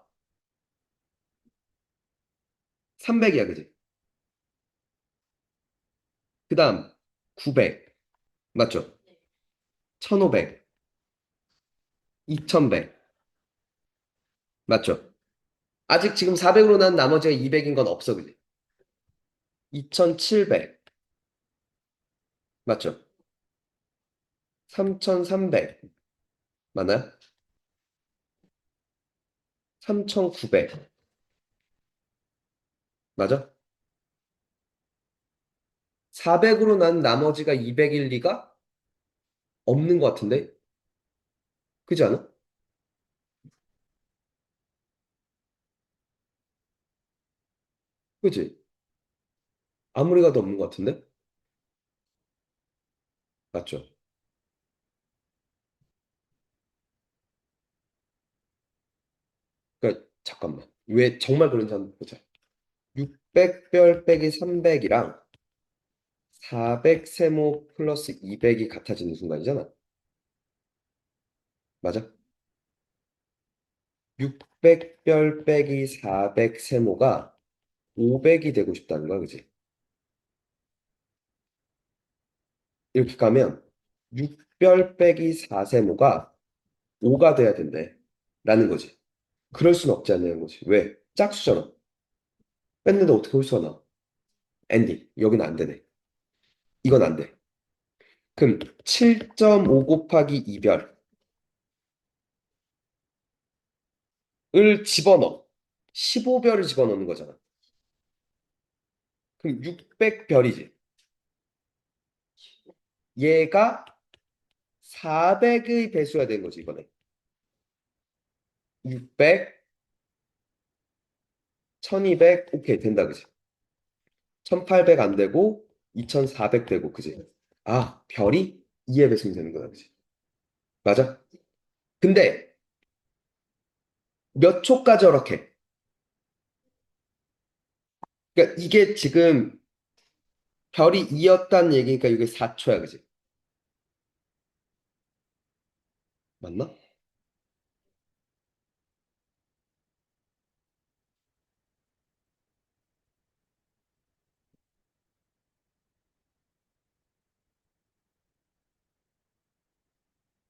300이야, 그지? 그 다음 900 맞죠? 1500, 2100 맞죠? 아직 지금 400으로 난 나머지가 200인 건 없어, 그지? 2700 맞죠? 3300 맞나요? 3900 맞아? 400으로 난 나머지가 200일 리가 없는 것 같은데? 그지 않아? 그지? 아무리 가도 없는 것 같은데? 맞죠? 그러니까 잠깐만. 왜 정말 그런지 한번 보자. 600별 빼기 300이랑 400 세모 플러스 200이 같아지는 순간이잖아. 맞아? 600별 빼기 400 세모가 500이 되고 싶다는 거야, 그지? 이렇게 가면 6별 빼기 4세모가 5가 돼야 된대. 라는 거지. 그럴 순 없지 않냐는 거지. 왜? 짝수잖아. 뺐는데 어떻게 홀수가 나와? 엔딩. 여기는 안 되네. 이건 안 돼. 그럼 7.5 곱하기 2별을 집어넣어. 15별을 집어넣는 거잖아. 그럼 600별이지. 얘가 400의 배수가 된 거지, 이번에. 600, 1200, 오케이, 된다, 그지? 1800 안 되고, 2400 되고, 그지? 아, 별이 2의 배수이 되는 거야, 그지? 맞아? 근데 몇 초까지 허락해? 그러니까 이게 지금 별이 2였다는 얘기니까 이게 4초야, 그지? 맞나?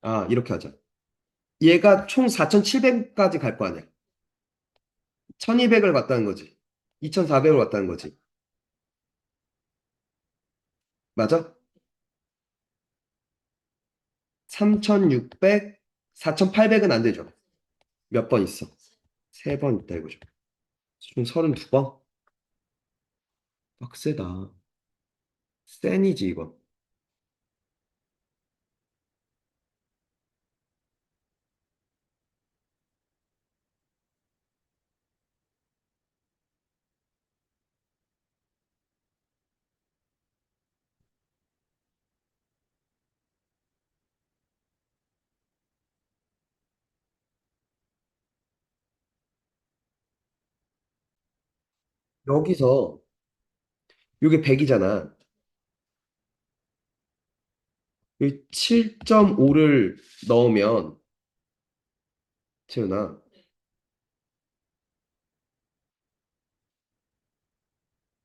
아, 이렇게 하자. 얘가 총 4700까지 갈 거 아니야. 1200을 왔다는 거지. 2400을 왔다는 거지. 맞아? 3600, 4800은 안 되죠. 몇 번 있어? 3번 있다 이거죠. 총 32번? 빡세다. 센이지, 이거. 여기서 이게 100이잖아. 이 7.5를 넣으면, 채우나,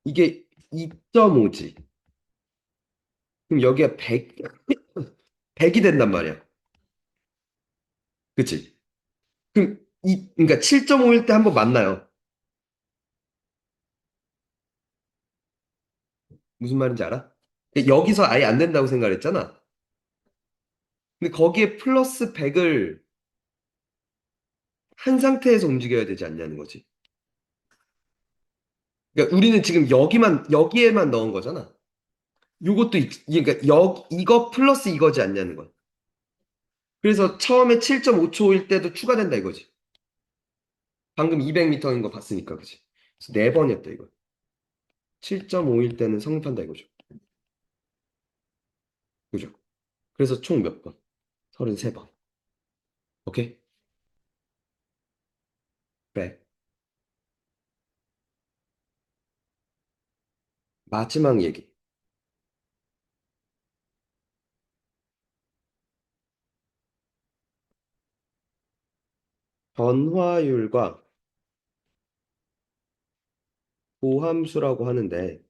이게 2.5지. 그럼 여기가 100이 된단 말이야. 그치? 그럼 그러니까 7.5일 때 한번 만나요. 무슨 말인지 알아? 여기서 아예 안 된다고 생각했잖아. 근데 거기에 플러스 100을 한 상태에서 움직여야 되지 않냐는 거지. 그러니까 우리는 지금 여기에만 넣은 거잖아. 요것도, 그러니까 이거 플러스 이거지 않냐는 거야. 그래서 처음에 7.5초일 때도 추가된다 이거지. 방금 200m인 거 봤으니까, 그지? 그래서 4번이었다 이거. 7.5일 때는 성립한다 이거죠. 그죠? 그래서 총 몇 번? 33번. 오케이? 백. 마지막 얘기. 변화율과 고함수라고 하는데,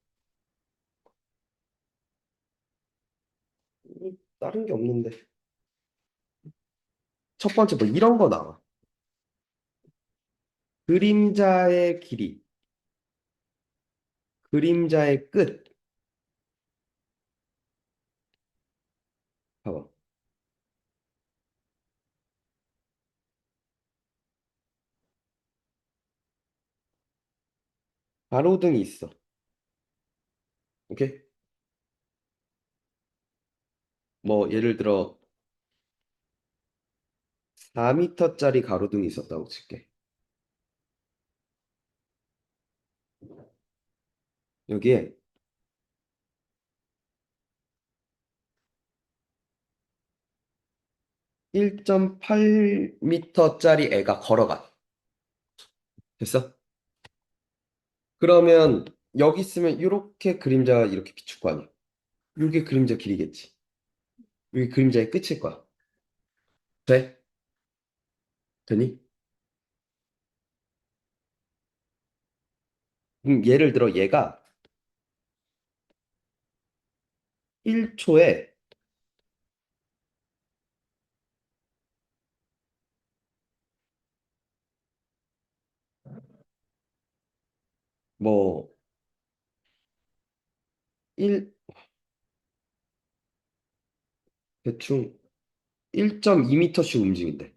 다른 게 없는데. 첫 번째 뭐 이런 거 나와. 그림자의 길이, 그림자의 끝. 봐봐. 가로등이 있어. 오케이? 뭐 예를 들어 4m짜리 가로등이 있었다고 칠게. 여기에 1.8m짜리 애가 걸어가. 됐어? 그러면 여기 있으면 이렇게 그림자가 이렇게 비출 거 아니야. 이게 그림자 길이겠지. 여기 그림자의 끝일 거야. 돼? 되니? 예를 들어 얘가 1초에 뭐 1, 대충 1.2m씩 움직인대.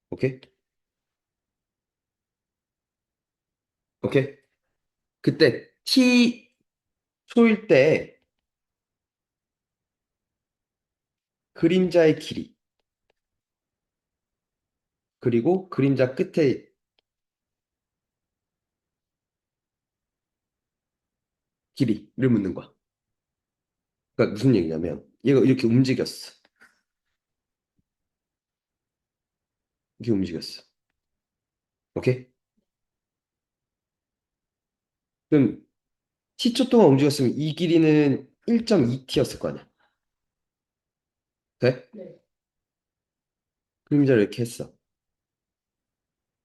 오케이? 오케이? 그때 t초일 때 그림자의 길이, 그리고 그림자 끝의 길이를 묻는 거야. 그러니까 무슨 얘기냐면 얘가 이렇게 움직였어. 이렇게 움직였어. 오케이? 그럼 t초 동안 움직였으면 이 길이는 1.2t였을 거 아니야. 돼? 네. 그림자를 이렇게 했어.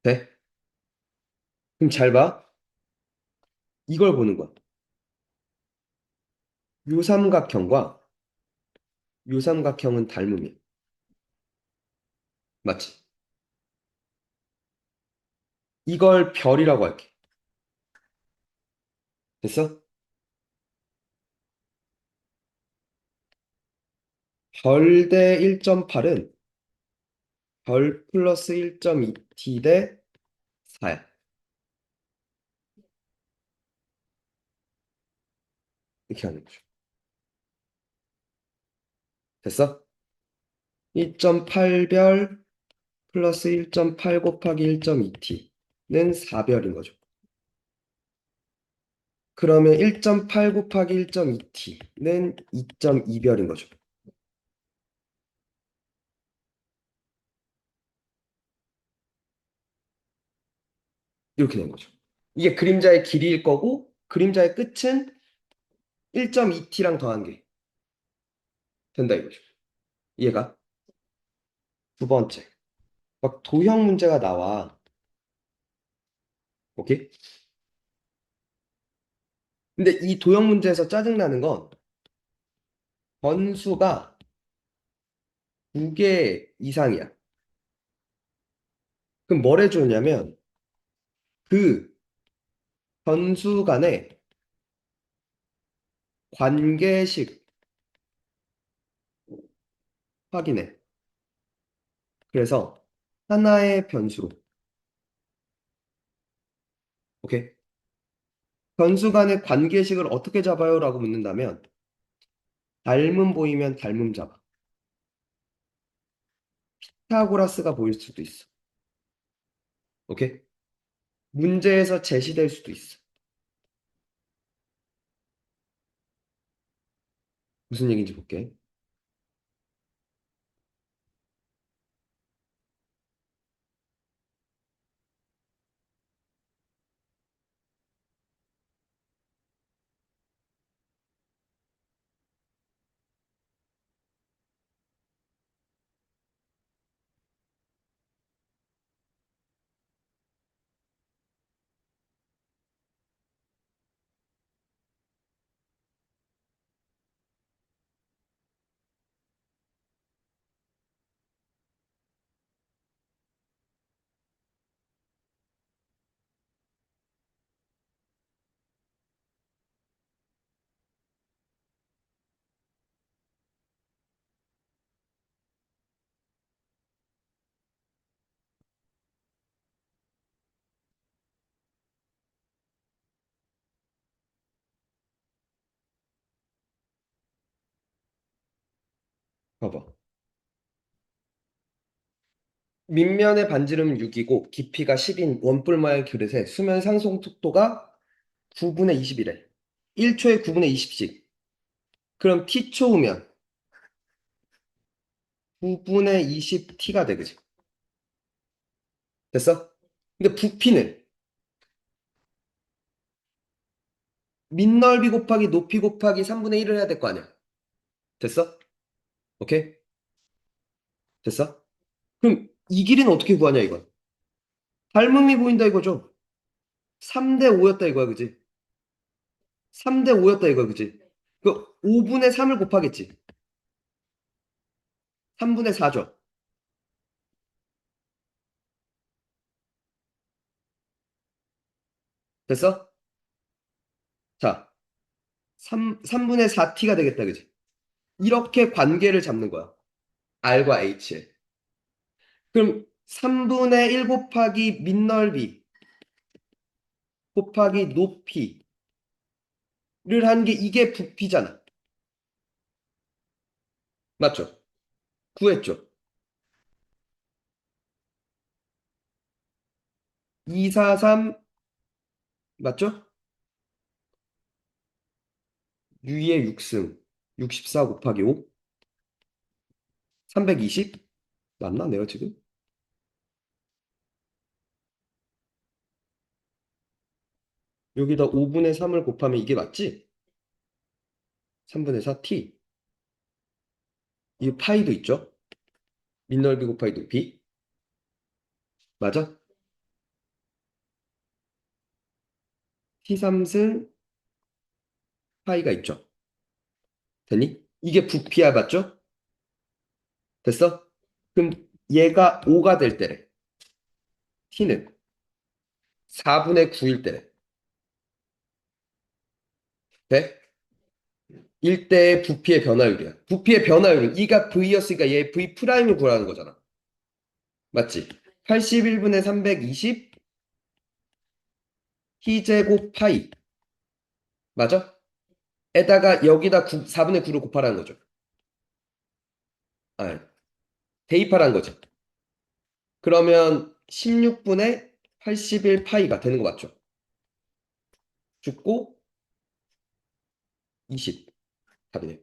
돼? 그럼 잘 봐. 이걸 보는 거야. 요삼각형과 요삼각형은 닮음이야. 맞지? 이걸 별이라고 할게. 됐어? 별 대 1.8은 별 플러스 1.2t 대 4야. 이렇게 하는 거죠. 됐어? 1.8별 플러스 1.8 곱하기 1.2t는 4별인 거죠. 그러면 1.8 곱하기 1.2t는 2.2별인 거죠. 이렇게 된 거죠. 이게 그림자의 길이일 거고 그림자의 끝은 1.2t랑 더한 게 된다 이거죠. 이해가? 두 번째. 막 도형 문제가 나와. 오케이? 근데 이 도형 문제에서 짜증나는 건 변수가 두 개 이상이야. 그럼 뭘 해주냐면 그 변수 간의 관계식 확인해. 그래서 하나의 변수로. 오케이? 변수 간의 관계식을 어떻게 잡아요? 라고 묻는다면 닮음 보이면 닮음 잡아. 피타고라스가 보일 수도 있어. 오케이? 문제에서 제시될 수도 있어. 무슨 얘기인지 볼게. 봐봐. 밑면의 반지름은 6이고 깊이가 10인 원뿔 모양 그릇에 수면 상승 속도가 9분의 20이래. 1초에 9분의 20씩. 그럼 t초우면 9분의 20t가 돼, 그지? 됐어? 근데 부피는 밑넓이 곱하기 높이 곱하기 3분의 1을 해야 될 거 아니야. 됐어? 오케이? 됐어? 그럼 이 길이는 어떻게 구하냐, 이건? 닮음이 보인다 이거죠? 3대 5였다 이거야, 그지? 3대 5였다 이거야, 그지? 그 5분의 3을 곱하겠지. 3분의 4죠. 됐어? 자, 3분의 4t가 되겠다, 그지? 이렇게 관계를 잡는 거야. R과 H에. 그럼 3분의 1 곱하기 밑넓이 곱하기 높이를 한 게 이게 부피잖아. 맞죠? 구했죠? 243 맞죠? 유의 6승 64 곱하기 5 320 맞나 내가 지금? 여기다 5분의 3을 곱하면 이게 맞지? 3분의 4t 이 파이도 있죠? 밑넓이 곱하기 높이 맞아? t3승 파이가 있죠? 됐니? 이게 부피야 맞죠? 됐어? 그럼 얘가 5가 될 때래. t는 4분의 9일 때래. 돼? 1대의 부피의 변화율이야. 부피의 변화율은 이가 V였으니까 얘 V 프라임을 구하는 거잖아. 맞지? 81분의 320 T제곱 파이. 맞아? 에다가 여기다 4분의 9를 곱하라는 거죠. 아, 대입하라는 거죠. 그러면 16분의 81 파이가 되는 거 맞죠? 죽고 20 답이네.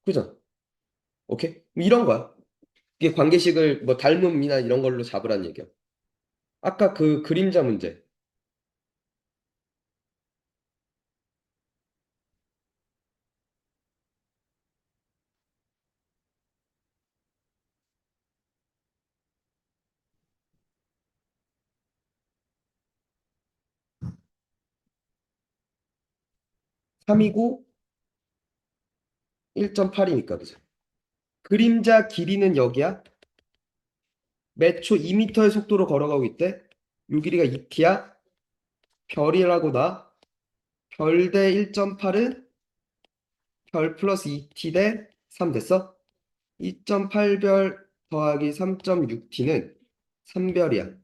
그죠? 오케이? 이런 거야. 이게 관계식을 뭐 닮음이나 이런 걸로 잡으라는 얘기야. 아까 그 그림자 문제. 3이고 1.8이니까 그죠? 그림자 길이는 여기야. 매 초 2m의 속도로 걸어가고 있대. 요 길이가 2t야. 별이라고 나. 별 대 1.8은 별 플러스 2t 대 3 됐어? 2.8별 더하기 3.6t는 3별이야.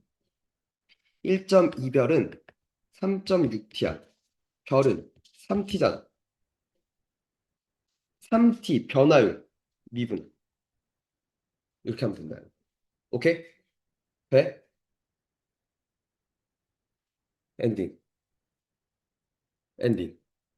1.2별은 3.6t야. 별은 3t잖아. 3t 변화율 미분 이렇게 하면 된다. 오케이? 돼? 엔딩. 엔딩.